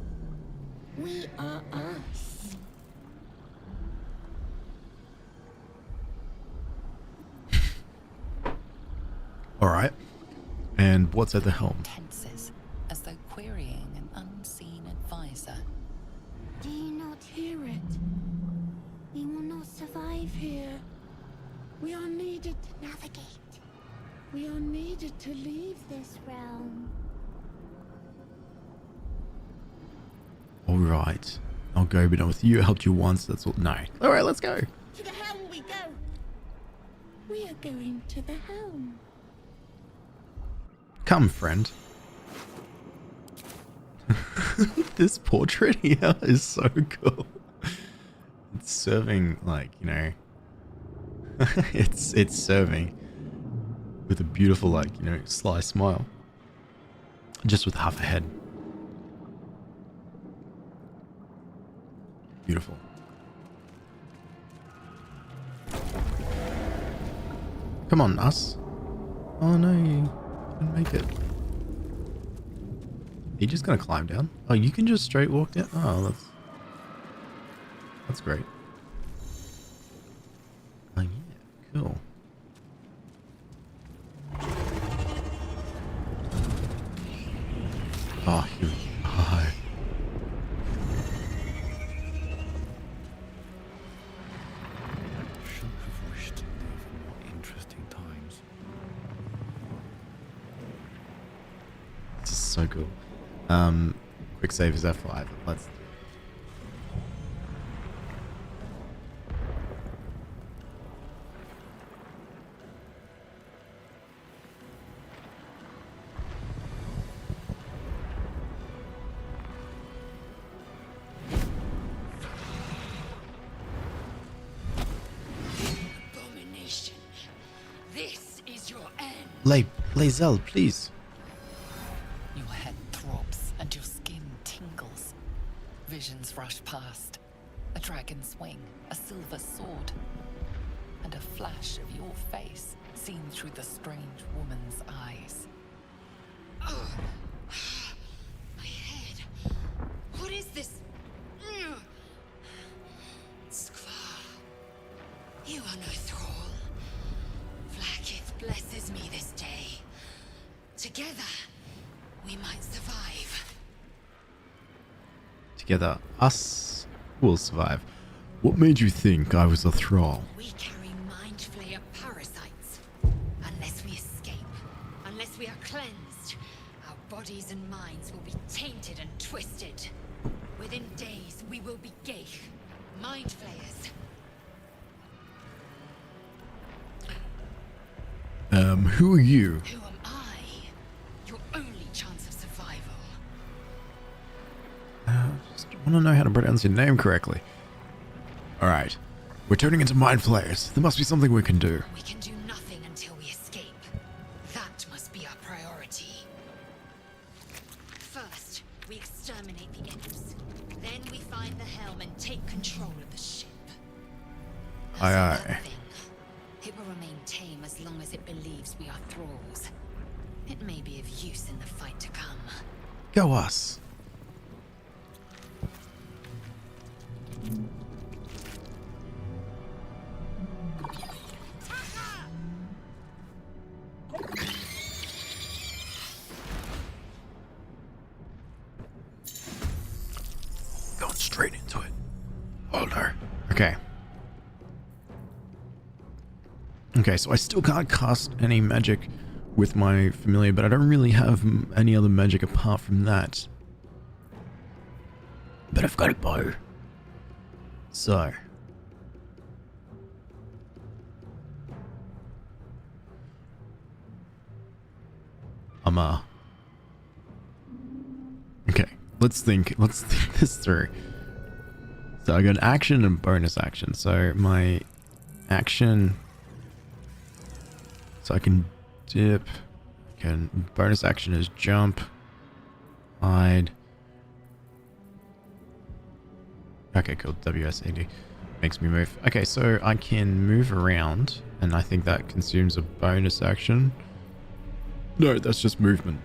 We are us. Alright. And what's at the helm? Tenses, as though querying an unseen advisor. Do you not hear it? We will not survive here. We are needed to navigate. We are needed to leave this realm. Alright. I'll go, but with you, I helped you once, that's all. No. Alright, let's go. To the helm we go. We are going to the helm. Come, friend. This portrait here is so cool. It's serving, like, you know, it's serving with a beautiful, like, you know, sly smile. Just with half a head. Beautiful. Come on, us. Oh no, you didn't make it. Are you just gonna climb down? Oh, you can just straight walk down? Oh, that's great. Oh yeah, cool. Oh, here we go. Should have wished to live in more interesting times. This is so cool. Quick save is F5. Let's. Abomination. This is your end. Lae'zel, please. Your head throbs and your skin tingles. Visions rush past. A dragon's wing, a silver sword, and a flash of your face seen through the strange woman's eyes. Ugh. blesses me this day. Together, we might survive. Together, us will survive. What made you think I was a thrall? We carry mind flayer parasites. Unless we escape, unless we are cleansed, our bodies and minds will be tainted and twisted. Within days, we will be gggg, mind flayers. Who are you? Who am I? Your only chance of survival. Just want to know how to pronounce your name correctly. Alright. We're turning into mind flayers. There must be something we can do. We can do nothing until we escape. That must be our priority. First, we exterminate the imps. Then we find the helm and take control of the ship. Aye, There's aye. another thing. It will remain tame as long as it believes we are thralls. It may be of use in the fight to come. Go us. Going straight into it. Baldur. Okay. Okay, so I still can't cast any magic with my familiar, but I don't really have any other magic apart from that. But I've got a bow. So. Okay, let's think this through. So I got action and bonus action. So my action, so I can dip, bonus action is jump, hide. Okay, cool. WSAD makes me move. Okay, so I can move around, and I think that consumes a bonus action. No, that's just movement.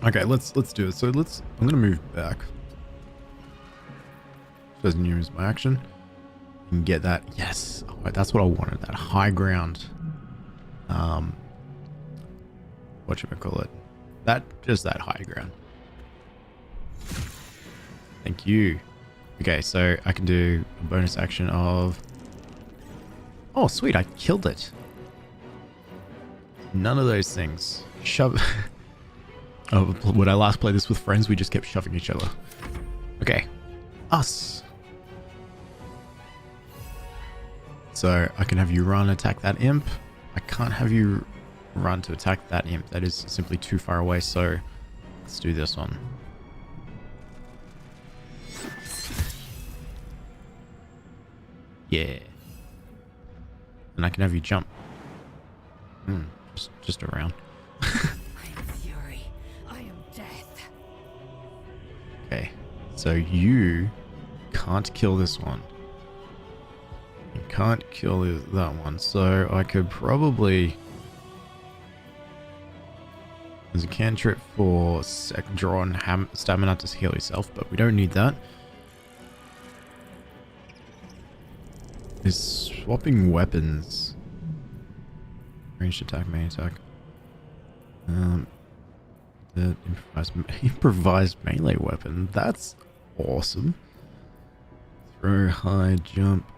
Okay, let's do it. So I'm gonna move back. Doesn't use my action. And get that. Yes. Oh, wait, that's what I wanted. That high ground. What should I call it? Just that high ground. Thank you. Okay, so I can do a bonus action of... Oh, sweet, I killed it. None of those things. Shove... Oh, when I last played this with friends, we just kept shoving each other. Okay. Us. So, I can have you run, attack that imp. I can't have you run to attack that imp. That is simply too far away, so... Let's do this one. Yeah. And I can have you jump. Just around. I am fury. I am death. Okay. So you can't kill this one. You can't kill that one. So I could probably... There's a cantrip for draw on stamina to heal yourself, but we don't need that. Is swapping weapons. Ranged attack, main attack. The improvised melee weapon. That's awesome. Throw, hide, jump.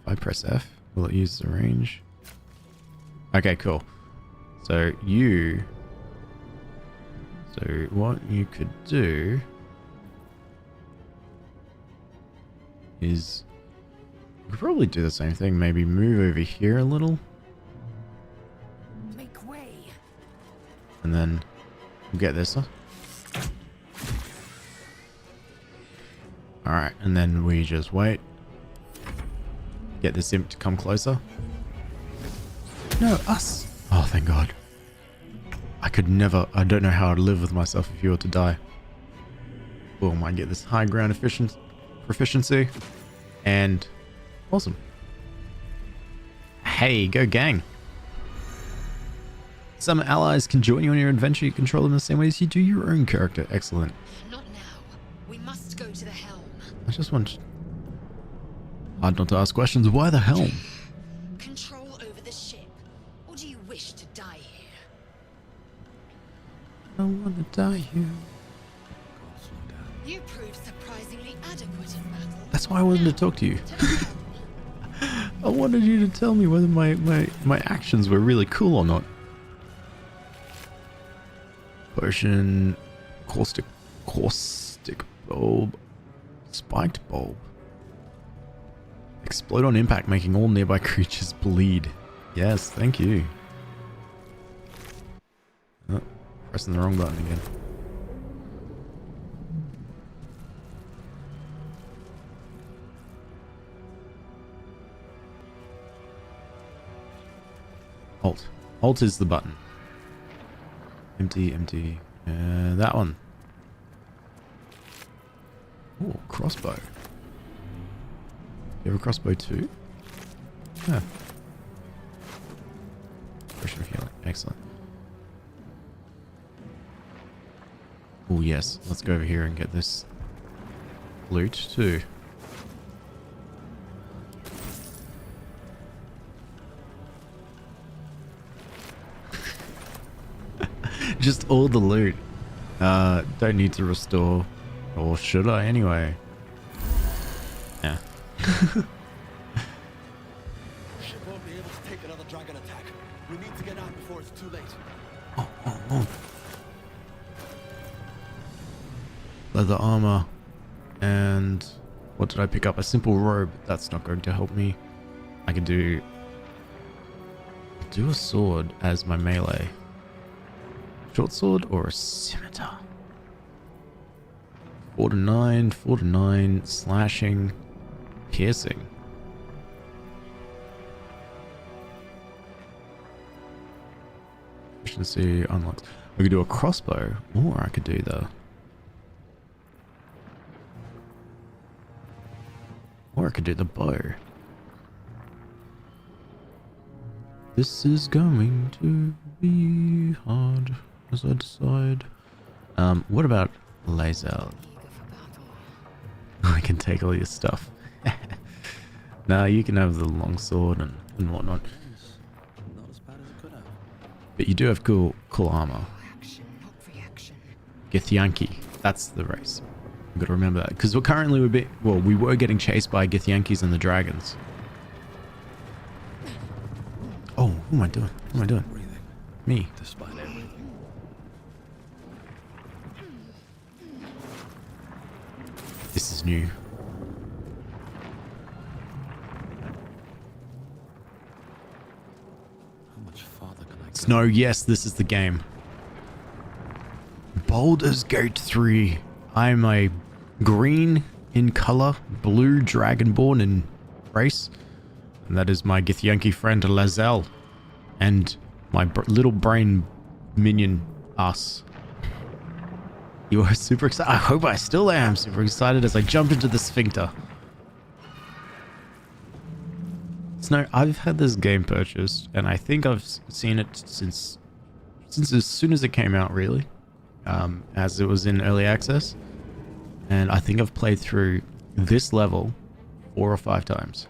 If I press F, will it use the range? Okay, cool. So what you could do is you could probably do the same thing. Maybe move over here a little. Make way. And then we'll get this. Alright, and then we just wait. Get this imp to come closer. No, us! Oh, thank God. I could never... I don't know how I'd live with myself if you were to die. Boom, I get this high ground proficiency. And... Awesome. Hey, go gang. Some allies can join you on your adventure. You control them the same way as you do your own character. Excellent. Not now. We must go to the helm. I just want... Hard not to ask questions. Why the hell? Control over the ship, or do you wish to die here? I don't want to die here. God, slow down. You proved surprisingly adequate in battle. That's why I wanted to talk to you. I wanted you to tell me whether my actions were really cool or not. Potion, caustic bulb, spiked bulb. Explode on impact, making all nearby creatures bleed. Yes, thank you. Oh, pressing the wrong button again. Alt. Alt is the button. Empty, empty. That one. Oh, crossbow. You have a crossbow too? Yeah. Potion of healing. Excellent. Oh yes. Let's go over here and get this loot too. Just all the loot. Don't need to restore. Or should I anyway? Yeah. Ship won't be able to take another dragon attack. We need to get out before it's too late. Oh. Leather armor. And what did I pick up? A simple robe. That's not going to help me. I can do a sword as my melee. Short sword or a scimitar? 4 to 9, 4 to 9, slashing, piercing. Efficiency unlocks. We could do a crossbow, or I could do the. Or I could do the bow. This is going to be hard as I decide. What about Lae'zel? I can take all your stuff. Nah, you can have the longsword and whatnot. Not as bad as it could have. But you do have cool armor. Githyanki. That's the race. I've got to remember that. Because we were getting chased by Githyankis and the dragons. Oh, who am I doing? What am I doing? Breathing, Me. despite everything. This is new. How much farther can I go? Snow, yes, this is the game. Baldur's Gate 3. I'm a green in color, blue dragonborn in race. And that is my Githyanki friend Lae'zel. And my little brain minion, us. You are super excited. I hope I still am super excited as I jump into the sphincter. Snow, I've had this game purchased, and I think I've seen it since as soon as it came out, really. As it was in early access. And I think I've played through this level 4 or 5 times.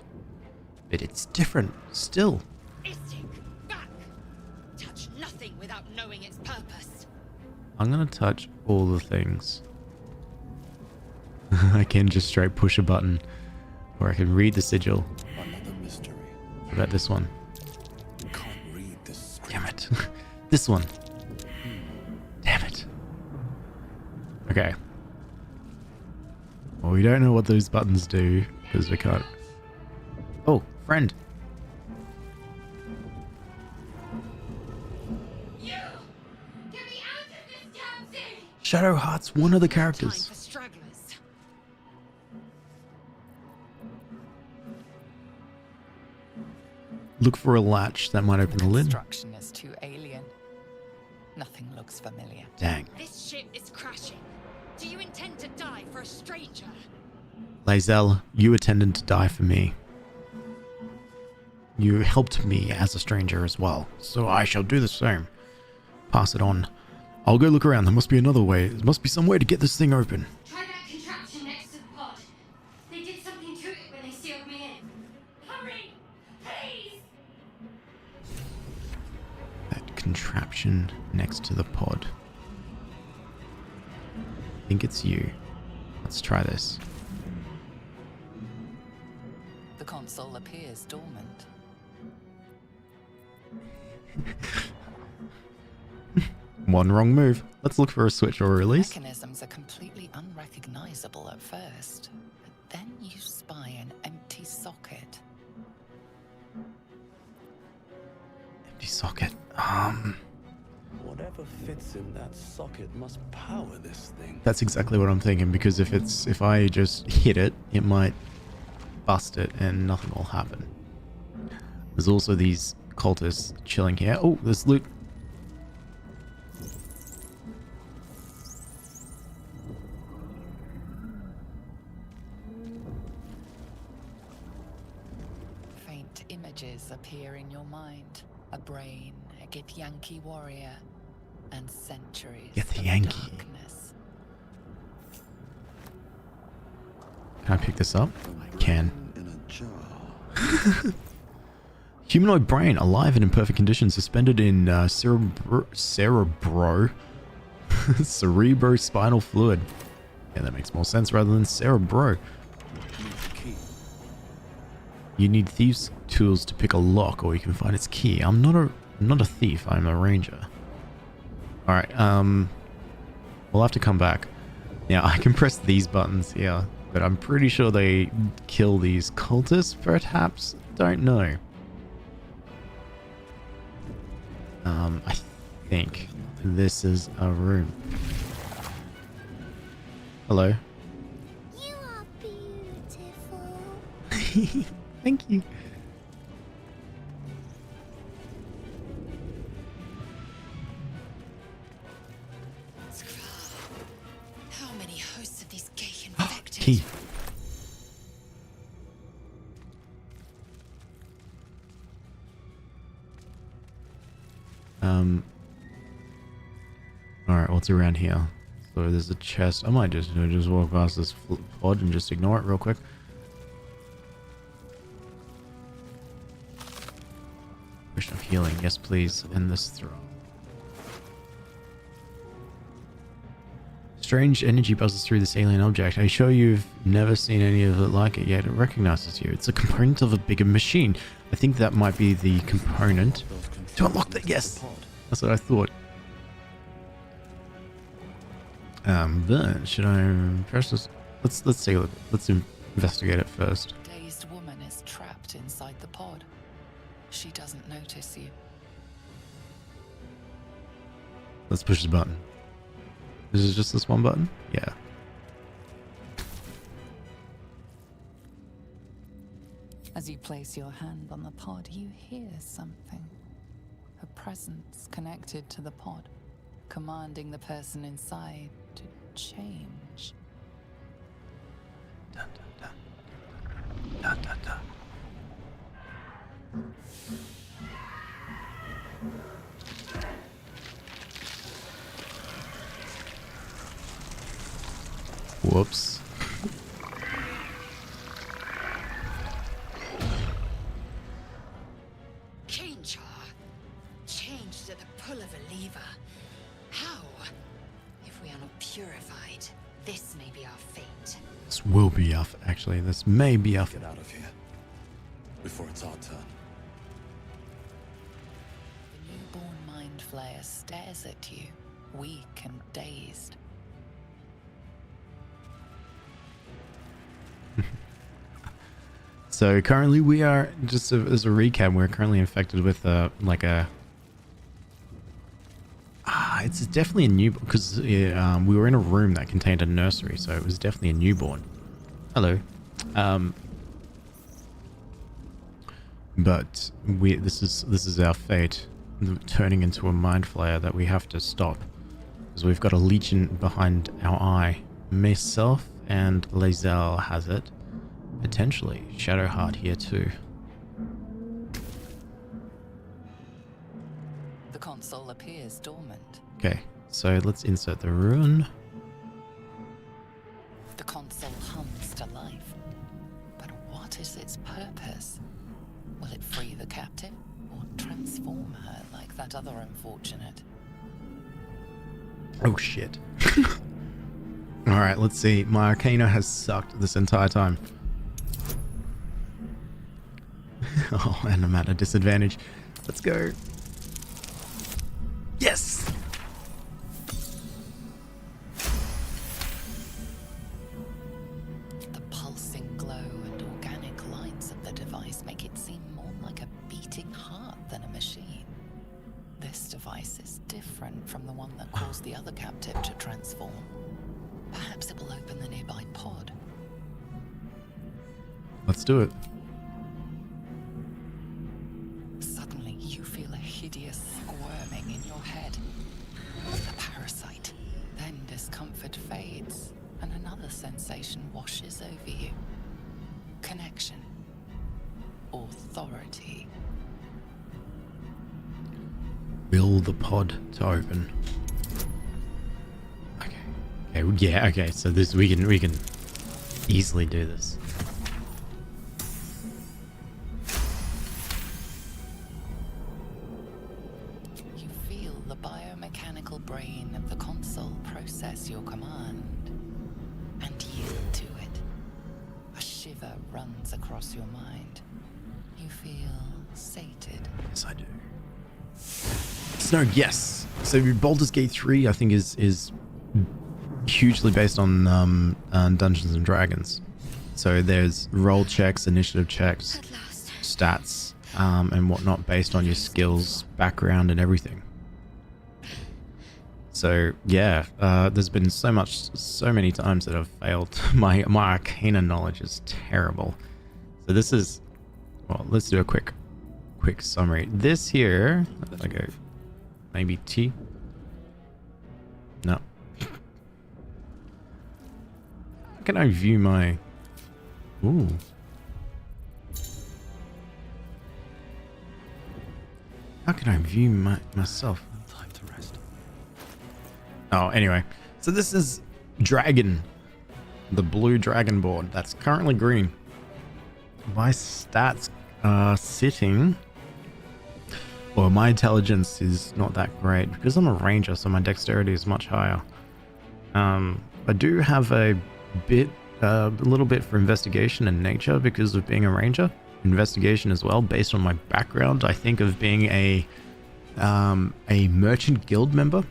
But it's different still. Back! Touch nothing without knowing its purpose. I'm gonna touch all the things. I can just straight push a button, or I can read the sigil. Another mystery. What about this one? Can't read this script. Damn it. This one. Damn it. Okay. Well, we don't know what those buttons do, because we can't. Oh, friend. You! Get me out of this damn thing! Shadowheart's one of the Time characters. for stragglers. Look for a latch that might open the lid. Construction is too alien. Nothing looks familiar. Dang. This ship is crashing. Do you intend to die for a stranger? Lae'zel, you intended to die for me. You helped me as a stranger as well, so I shall do the same. Pass it on. I'll go look around. There must be some way to get this thing open. Try that contraption next to the pod. They did some something to it when they sealed me in. Hurry! Please! That contraption next to the pod. I think it's you. Let's try this. The console appears dormant. One wrong move. Let's look for a switch or a release. Mechanisms are completely unrecognizable at first, but then you spy an empty socket. Empty socket. Whatever fits in that socket must power this thing. That's exactly what I'm thinking, because if I just hit it, it might bust it and nothing will happen. There's also these cultists chilling here. Oh, there's loot. Faint images appear in your mind. A brain, a Githyanki warrior, and centuries of Githyanki. darkness. Can I pick this up? I can. In a jar. Humanoid brain, alive and in perfect condition, suspended in cerebrospinal fluid. Yeah, that makes more sense rather than cerebro. You need thieves' tools to pick a lock, or you can find its key. I'm not a thief. I'm a ranger. All right. We'll have to come back. Now I can press these buttons here, but I'm pretty sure they kill these cultists. Perhaps. Don't know. I think this is a room. Hello. You are beautiful. Thank you. How many hosts of these gay infected? Key. Alright, what's around here? So there's a chest. I might just walk past this pod and just ignore it real quick. Potion of healing. Yes, please. End this throw. Strange energy buzzes through this alien object. I show you've never seen any of it like it yet. It recognizes you. It's a component of a bigger machine. I think that might be the component to unlock that. Yes, that's what I thought. But should I press this? Let's take a look. Let's investigate it first. Dazed woman is trapped inside the pod. She doesn't notice you. Let's push the button. This is just this one button? Yeah. As you place your hand on the pod, you hear something. A presence connected to the pod, commanding the person inside to change. Dun, dun, dun. Dun, dun, dun. Whoops. Change her. Changed at the pull of a lever. How? If we are not purified, this may be our fate. This will be our actually, this may be our Get out of here before it's our turn. The newborn mind flayer stares at you, weak and dazed. So currently we are, just as a recap, we're currently infected with like a... it's definitely a newborn, because we were in a room that contained a nursery, so it was definitely a newborn. Hello. But this is our fate, turning into a mind flayer that we have to stop, because we've got a legion behind our eye. Myself and Lae'zel has it. Potentially. Shadowheart here too. The console appears dormant. Okay, so let's insert the rune. The console hums to life. what is its purpose? Will it free the captive or transform her like that other unfortunate? Oh shit. Alright, let's see. My Arcana has sucked this entire time. Oh, and I'm at a disadvantage. Let's go. Yes! The pulsing glow and organic lines of the device make it seem more like a beating heart than a machine. This device is different from the one that caused the other captive to transform. Perhaps it will open the nearby pod. Let's do it. Suddenly, you feel a hideous squirming in your head. The parasite. Then discomfort fades, and another sensation washes over you. Connection. Authority. Will the pod to open. Okay. Okay, yeah, okay, so this we can easily do this. You feel the biomechanical brain of the console process your command and yield to it. A shiver runs across your mind. You feel sated. Yes, I do. So yes. So Baldur's Gate 3, I think, is hugely based on Dungeons and Dragons. So there's roll checks, initiative checks, stats, and whatnot based on your skills, background, and everything. So yeah, there's been so many times that I've failed. My Arcana knowledge is terrible. So this is, well, let's do a quick summary. This here, I go, maybe T. No. How can I view my? Ooh. How can I view myself? Time to rest. Oh, anyway. So this is Dragon. The blue dragon board. That's currently green. My stats are sitting... Well, my intelligence is not that great because I'm a ranger, so my dexterity is much higher. I do have a little bit for investigation and nature because of being a ranger. Investigation as well, based on my background. I think of being a merchant guild member.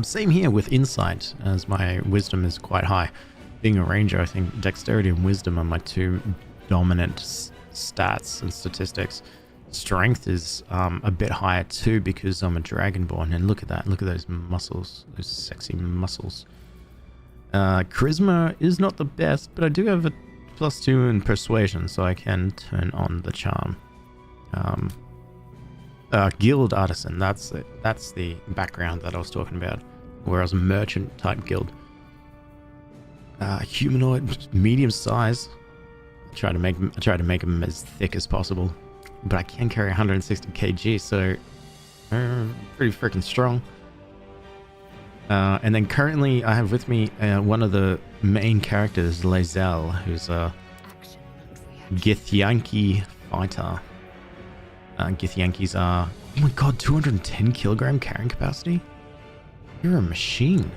Same here with insight, as my wisdom is quite high. Being a ranger, I think dexterity and wisdom are my two dominant stats and statistics. Strength is a bit higher too because I'm a dragonborn, and look at that, look at those muscles, those sexy muscles. Charisma is not the best, but I do have a +2 in persuasion, so I can turn on the charm. Guild artisan, that's it. That's the background that I was talking about, whereas merchant type guild. Humanoid, medium size. I try to make them as thick as possible. But I can carry 160 kg, so pretty freaking strong. And then currently I have with me one of the main characters, Lae'zel, who's a Githyanki fighter. Githyankis are, oh my god, 210 kilogram carrying capacity? You're a machine.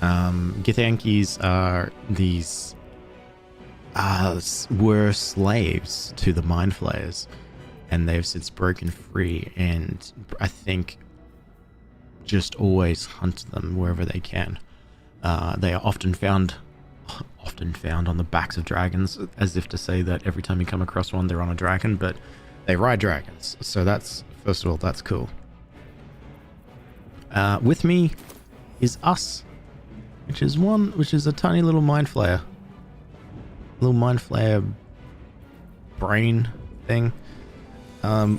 Githyankis are these... were slaves to the Mind Flayers, and they've since broken free, and I think just always hunt them wherever they can. They are often found on the backs of dragons, as if to say that every time you come across one, they're on a dragon, but they ride dragons. So that's, first of all, that's cool. With me is us, which is a tiny little Mind Flayer. Little Mind Flayer brain thing.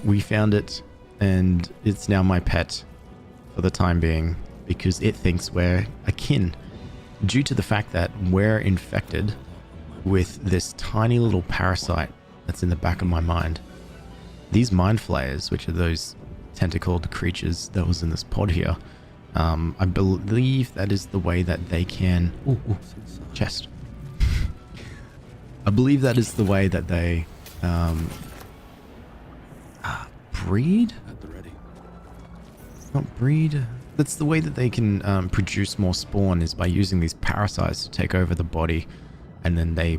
We found it, and it's now my pet for the time being because it thinks we're akin, due to the fact that we're infected with this tiny little parasite that's in the back of my mind. These Mind Flayers, which are those tentacled creatures that was in this pod here, I believe that is the way that they can... Ooh, chest. I believe that is the way that they breed? At the ready. Not breed. That's the way that they can produce more spawn, is by using these parasites to take over the body, and then they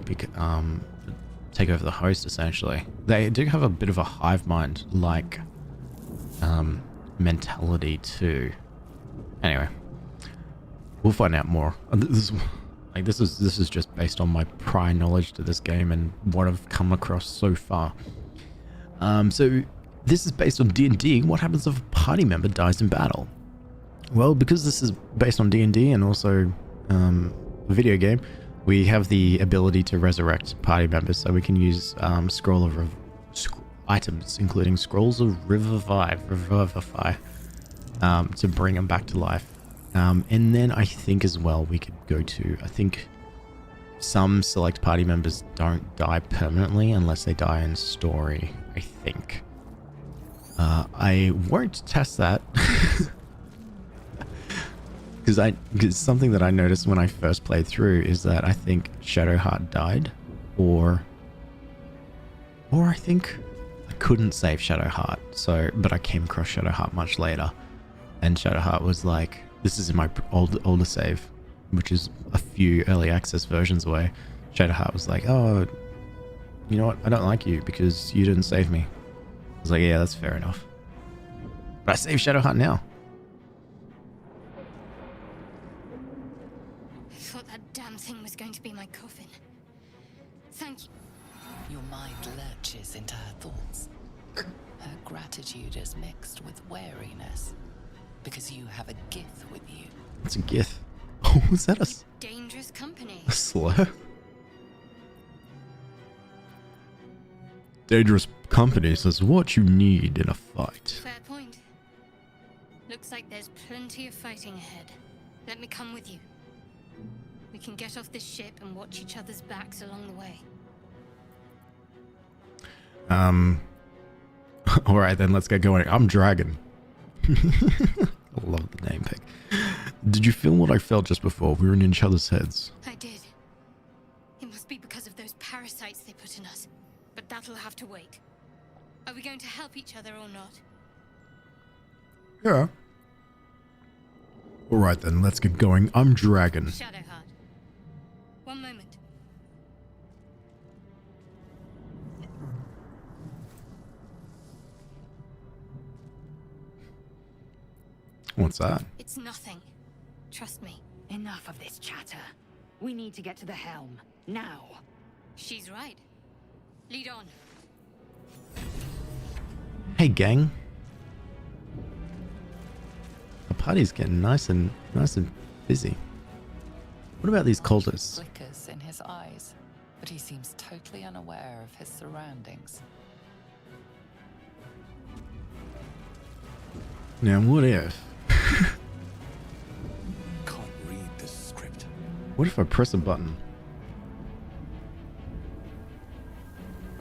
take over the host, essentially. They do have a bit of a hive mind like mentality too. Anyway, we'll find out more. This is just based on my prior knowledge to this game and what I've come across so far. So this is based on D&D. What happens if a party member dies in battle? Well, because this is based on D&D and also a video game, we have the ability to resurrect party members. So we can use scroll of items, including scrolls of revivify, to bring them back to life. And then I think as well we could go to, I think some select party members don't die permanently unless they die in story, I think. I won't test that because something that I noticed when I first played through is that I think Shadowheart died, or I think I couldn't save Shadowheart. So, but I came across Shadowheart much later, and Shadowheart was like, this is in my older save, which is a few early access versions away. Shadowheart was like, oh, you know what? I don't like you because you didn't save me. I was like, yeah, that's fair enough. But I saved Shadowheart now. I thought that damn thing was going to be my coffin. Thank you. Your mind lurches into her thoughts. Her gratitude is mixed with wariness, because you have a gith with you. What's a gith? Oh, was that Dangerous company. a slur? Dangerous company says what you need in a fight. Fair point. Looks like there's plenty of fighting ahead. Let me come with you. We can get off this ship and watch each other's backs along the way. Alright then, let's get going. I'm Dragon. I love the name pick. Did you feel what I felt just before? We were in each other's heads. I did. It must be because of those parasites they put in us. But that'll have to wait. Are we going to help each other or not? Yeah. Alright then, let's get going. I'm Dragon. Shadowheart. One moment. What's that? It's nothing. Trust me. Enough of this chatter. We need to get to the helm. Now. She's right. Lead on. Hey gang. The party's getting nice and busy. What about these cultists? Flickers in his eyes, but he seems totally unaware of his surroundings. Now what if? Can't read this script. What if I press a button?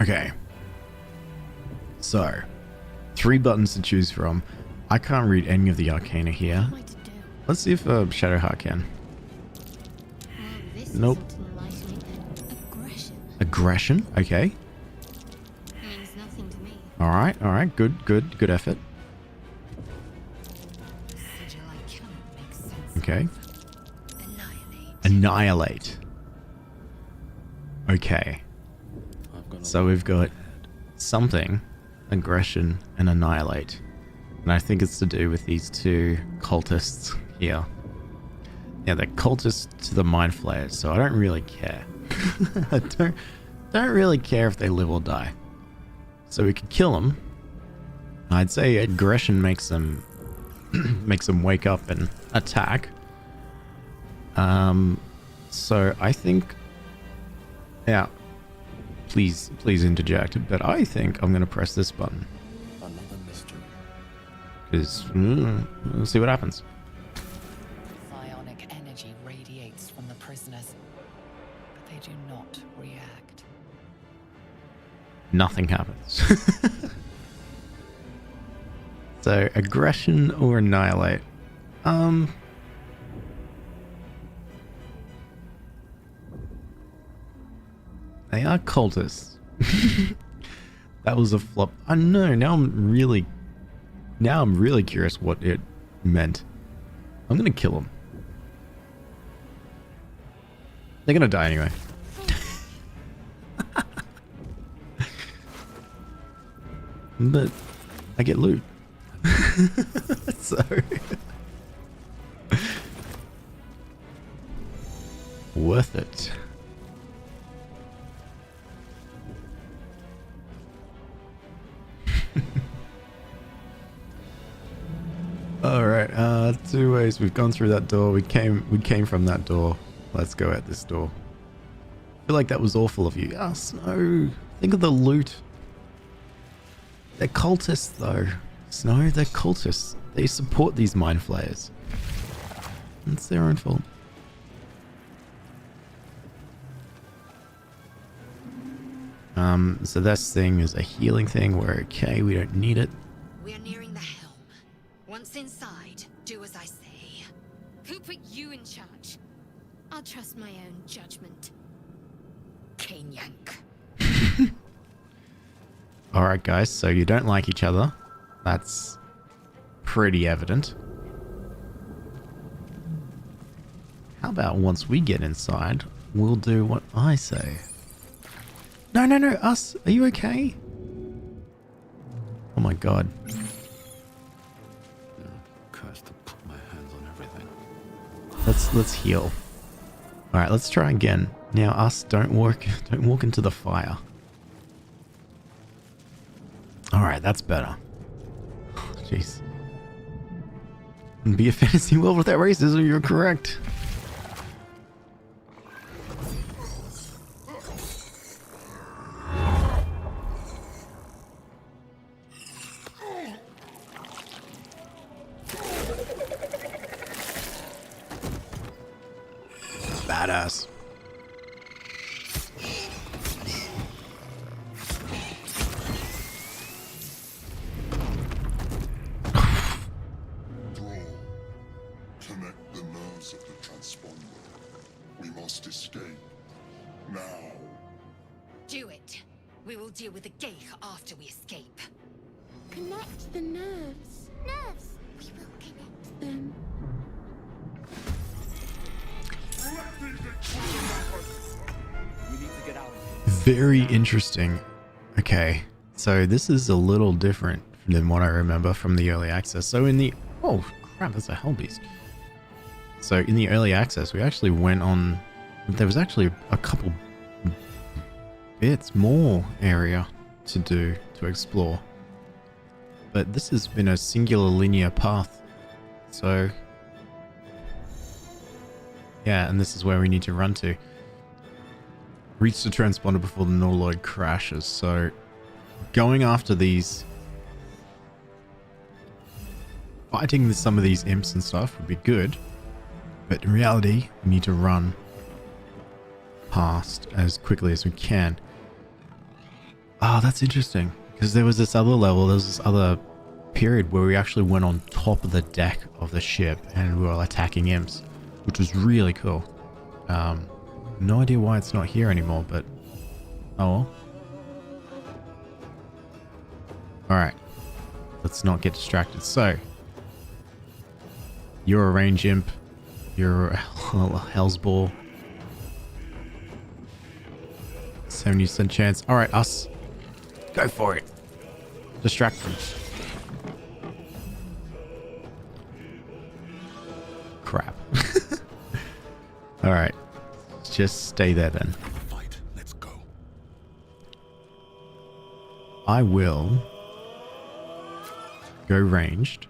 Okay. So, 3 buttons to choose from. I can't read any of the arcana here. What am I to do? Let's see if Shadowheart can. This Nope. isn't enlightening then. Aggression. Aggression? Okay. Means nothing to me. Alright. Good effort. Sigil I cannot make sense Okay. Annihilate. Annihilate. Okay. I've got So we've got something, aggression, and annihilate. And I think it's to do with these 2 cultists here. Yeah, they're cultists to the mind flayers, so I don't really care. I don't really care if they live or die. So we could kill them. I'd say aggression makes them wake up and attack. So I think, yeah. Please interject. But I think I'm gonna press this button another mystery. because we'll see what happens. Psionic energy radiates from the prisoners, but they do not react. Nothing happens. So aggression or annihilate. They are cultists. That was a flop. I know, now I'm really curious what it meant. I'm gonna kill them. They're gonna die anyway. But I get loot. So worth it. Alright, two ways. We've gone through that door. We came from that door. Let's go at this door. I feel like that was awful of you. Ah, Snow. Think of the loot. They're cultists though. Snow, they're cultists. They support these mind flayers. It's their own fault. So this thing is a healing thing. We're okay, we don't need it. We're nearing the helm. Once inside, do as I say. Who put you in charge? I'll trust my own judgment. Cane yank. Alright guys, so you don't like each other. That's pretty evident. How about once we get inside, we'll do what I say. No, us. Are you okay? Oh my god. Cursed to put my hands on everything. Let's heal. Alright, let's try again. Now us, don't walk into the fire. Alright, that's better. Jeez. Be a fantasy world without racism, you're correct. Badass. Connect the nerves of the transponder. We must escape. Now. Do it. We will deal with the gate after we escape. Connect the nerves. Nerves. We will connect them. We need to get out of here. Very interesting. Okay, so this is a little different than what I remember from the early access. So in the... Oh, crap, that's a hellbeast. So in the early access, we actually went on... There was actually a couple bits more area to do, to explore. But this has been a singular linear path. So... Yeah, and this is where we need to run to. Reach the transponder before the Norloid crashes. So, going after these... Fighting some of these imps and stuff would be good. But in reality, we need to run past as quickly as we can. Ah, that's interesting. Because there was this other level, there was this other period where we actually went on top of the deck of the ship and we were attacking imps. Which was really cool. No idea why it's not here anymore, but... Oh well. Alright. Let's not get distracted. So... You're a range imp. You're a hell's ball. 70% chance. Alright, us. Go for it. Distract them. Crap. Alright. Just stay there then. Fight. Let's go. I will go ranged.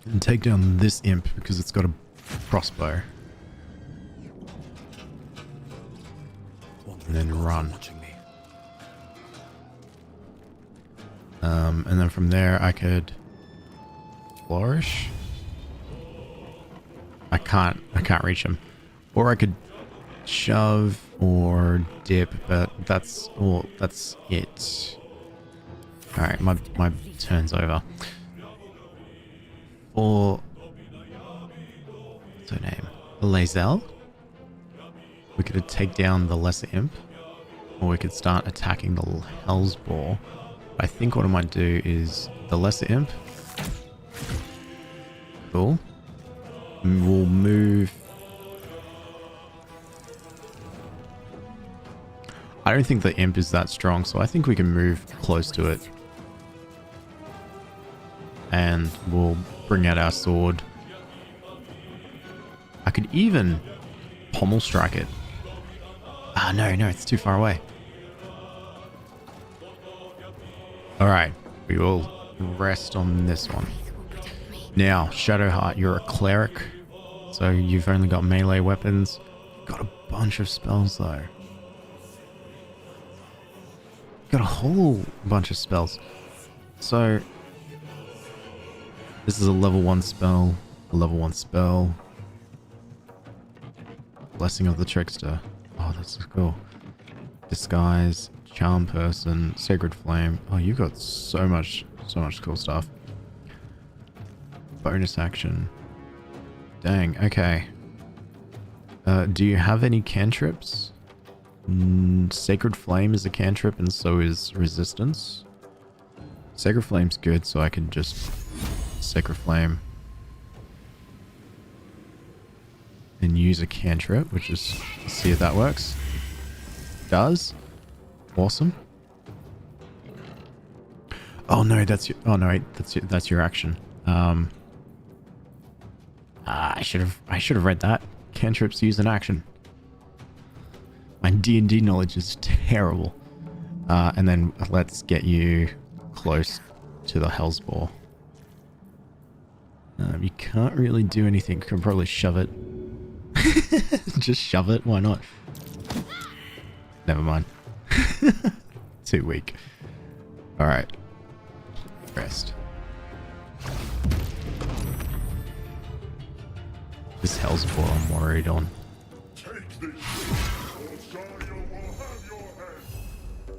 And take down this imp because it's got a crossbow. And then run. And then from there I could flourish. I can't reach him. Or I could shove or dip, but that's it. Alright, my turn's over. For... what's her name? Lae'zel? We could take down the lesser imp. Or we could start attacking the Hellsboar. I think what I might do is the lesser imp. Cool. We'll move... I don't think the imp is that strong, so I think we can move close to it. And we'll bring out our sword. I could even pommel strike it. Ah, no, it's too far away. Alright, we will rest on this one. Now, Shadowheart, you're a cleric. So you've only got melee weapons. You've got a bunch of spells though. Got a whole bunch of spells. So this is a level 1 spell, a level 1 spell. Blessing of the Trickster. Oh, that's so cool. Disguise, Charm Person, Sacred Flame. Oh, you've got so much cool stuff. Bonus action. Dang, okay. Do you have any cantrips? Sacred Flame is a cantrip and so is Resistance. Sacred Flame's good, so I can just Sacred Flame and use a cantrip, which is, let's see if that works. Does. Awesome. Oh no, that's your, oh no, wait, that's your action. I should have read that. Cantrips use an action. My D&D knowledge is terrible. And then let's get you close to the Hellsboar. You can't really do anything. You can probably shove it. Just shove it. Why not? Never mind. Too weak. Alright. Rest. This Hellsboar I'm worried on.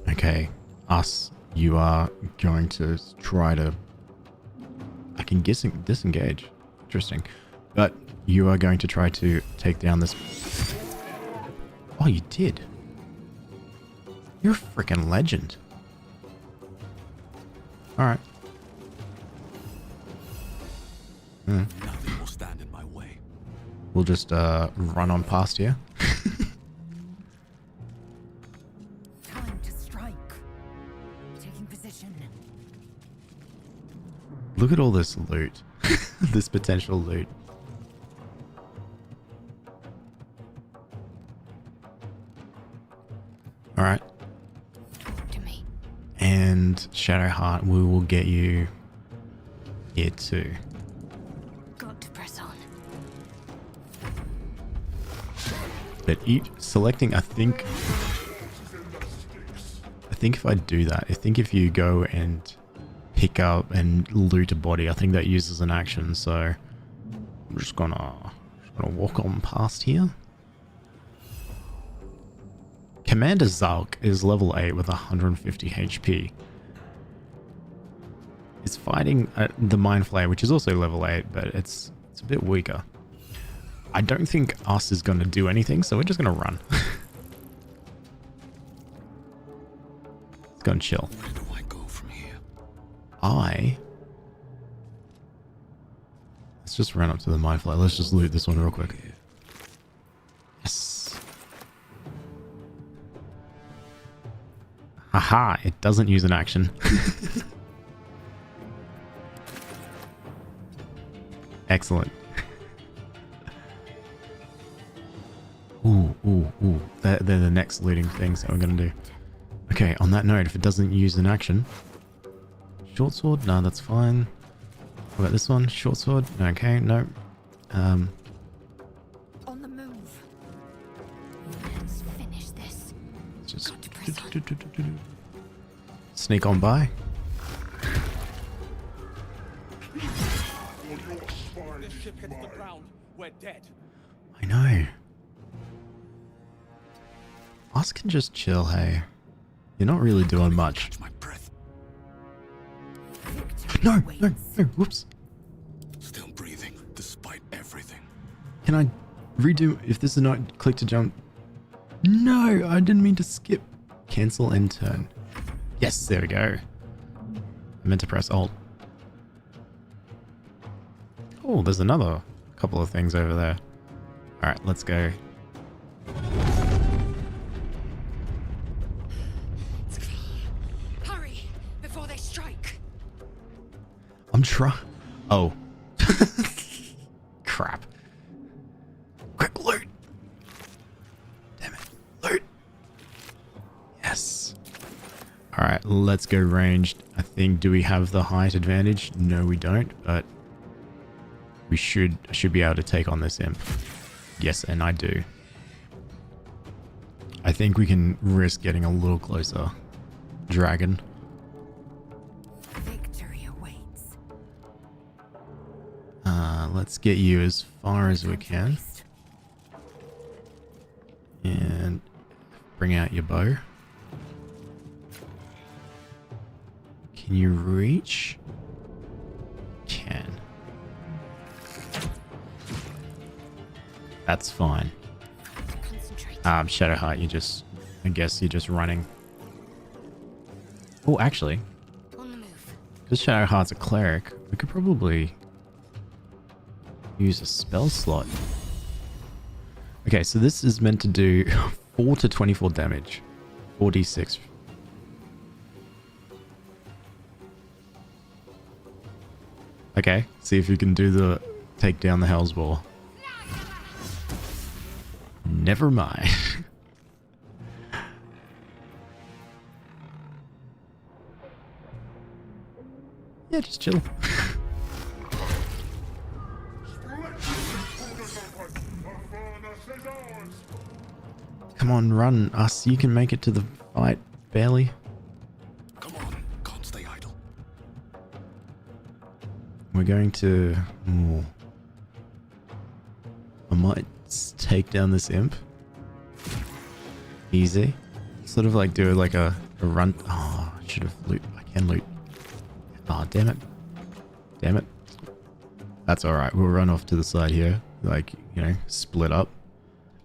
Okay, us, you are going to try to... I can disengage. Interesting. But you are going to try to take down this... Oh, you did. You're a freaking legend. Alright. Nothing will stand in my way. We'll just run on past here. Time to strike. Taking position. Look at all this loot. This potential loot. Alright. To me. And Shadowheart, we will get you here too. Got to press on. But selecting, I think if I do that, I think if you go and pick up and loot a body, I think that uses an action, so I'm just gonna walk on past here. Commander Zalk is level 8 with 150 HP. It's fighting the Mind Flayer, which is also level 8, but it's a bit weaker. I don't think us is going to do anything, so we're just going to run. Let's go and chill. Where do I go from here? Let's just run up to the Mind Flayer. Let's just loot this one real quick. Yes. Haha, it doesn't use an action. Excellent. Ooh. They're the next looting things that we're going to do. Okay, on that note, if it doesn't use an action... Short sword? No, that's fine. What about this one? Short sword? Okay, no. On the move. Let's finish this. Just sneak on by. This ship hits the ground, we're dead. I know. Us can just chill, hey. You're not really doing much. Catch my breath. No, no, no, whoops. Still breathing, despite everything. Can I redo, if this is not click to jump? No, I didn't mean to skip. Cancel and turn. Yes, there we go. I meant to press Alt. Oh, there's another couple of things over there. Alright, let's go. Hurry, before they strike. I'm trying. Oh. Crap. Quick loot. Damn it. Loot. Yes. Alright, let's go ranged. I think, do we have the height advantage? No, we don't, but we should be able to take on this imp. Yes, and I do. I think we can risk getting a little closer. Dragon. Victory awaits. Let's get you as far as we can. And bring out your bow. Can you reach? Can. That's fine. Shadowheart, I guess you're just running. Oh, actually, because Shadowheart's a cleric, we could probably use a spell slot. Okay, so this is meant to do 4 to 24 damage. 4d6. Okay, see if you can do the take down the Hell's Ball. Never mind. Yeah, just chill. Come on, run. Us, you can make it to the fight. Barely. Come on, can't stay idle. We're going to... Ooh. I might take down this imp. Easy. Sort of like do like a run. Oh, I should have loot. I can loot. Oh, damn it. Damn it. That's alright. We'll run off to the side here. Like, you know, split up.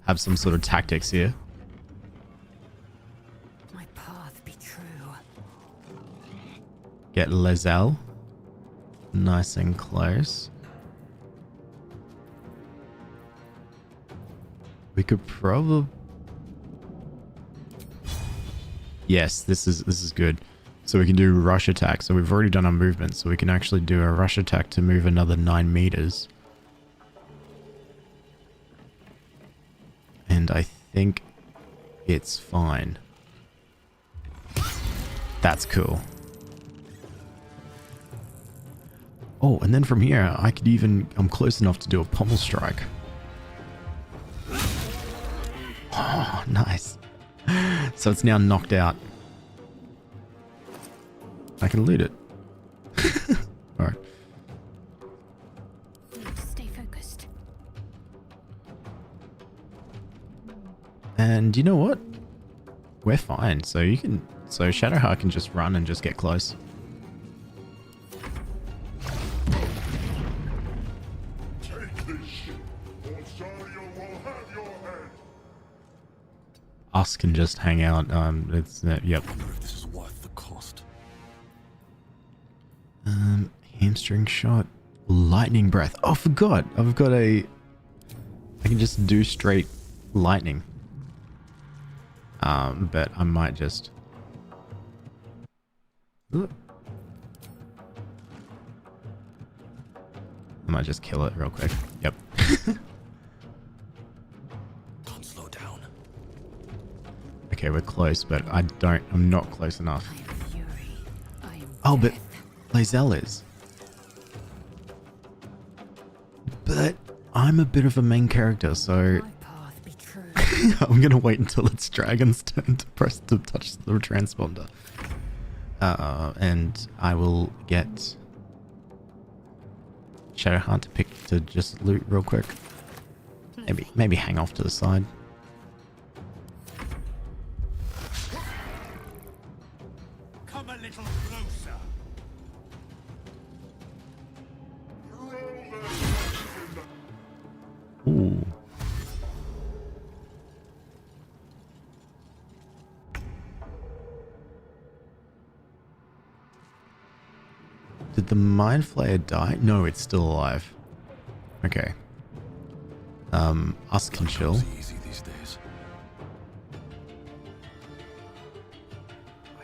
Have some sort of tactics here. My path be true. Get Lezelle. Nice and close. We could probably... Yes, this is good. So we can do rush attack. So we've already done our movement. So we can actually do a rush attack to move another 9 meters. And I think it's fine. That's cool. Oh, and then from here, I could even... I'm close enough to do a pommel strike. Oh, nice. So it's now knocked out. I can loot it. Alright. Stay focused. And you know what? We're fine. So you can... So Shadowheart can just run and just get close. Take this ship, or Zariel will have your head. Us can just hang out. It's... yep. I wonder if this is worth the cost. Hamstring shot. Lightning breath. Oh, I forgot. I've got a... I can just do straight lightning. But I might just... Look. I might just kill it real quick. Yep. Can't slow down. Okay, we're close, but I'm not close enough. I am fury. I am Oh, but death. Lezelle is. But I'm a bit of a main character, so My path be true. I'm gonna wait until it's Dragon's turn to press to touch the transponder. And I will get Shadowheart to just loot real quick. Maybe hang off to the side. Come a little closer. Ooh. Did the mind flayer die? No, it's still alive. Okay. Us can chill. Easy these days.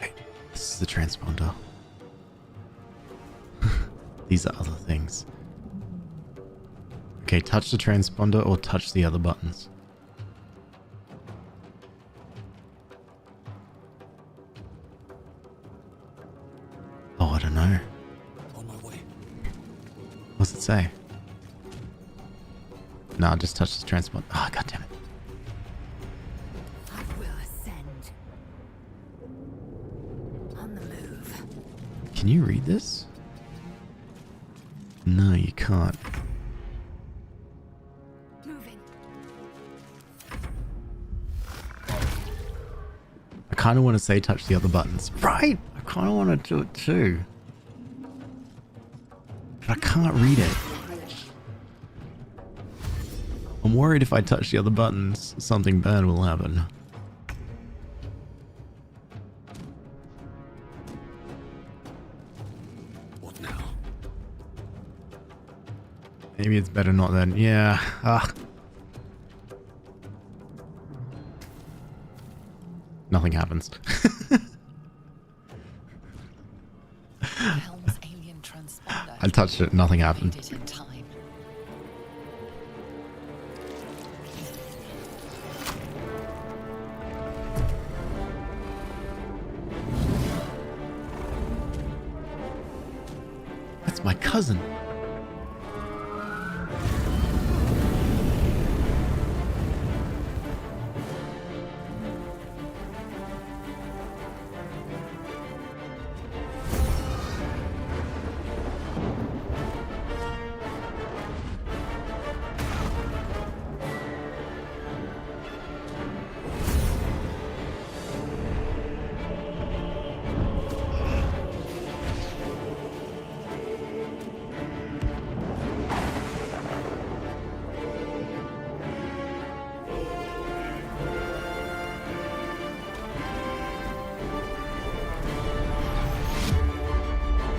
Wait, this is the transponder. These are other things. Okay, touch the transponder or touch the other buttons. Oh, I don't know. On my way. What's it say? Nah, just touch the transponder. Ah, oh, god damn it. I will ascend. On the move. Can you read this? No, you can't. Moving. I kind of want to say touch the other buttons. Right! I kind of want to do it too. But I can't read it. I'm worried if I touch the other buttons, something bad will happen. What now? Maybe it's better not then. Yeah. Ah. Nothing happens. Helm's alien transponder. I touched it, nothing happened. Made it in time. That's my cousin.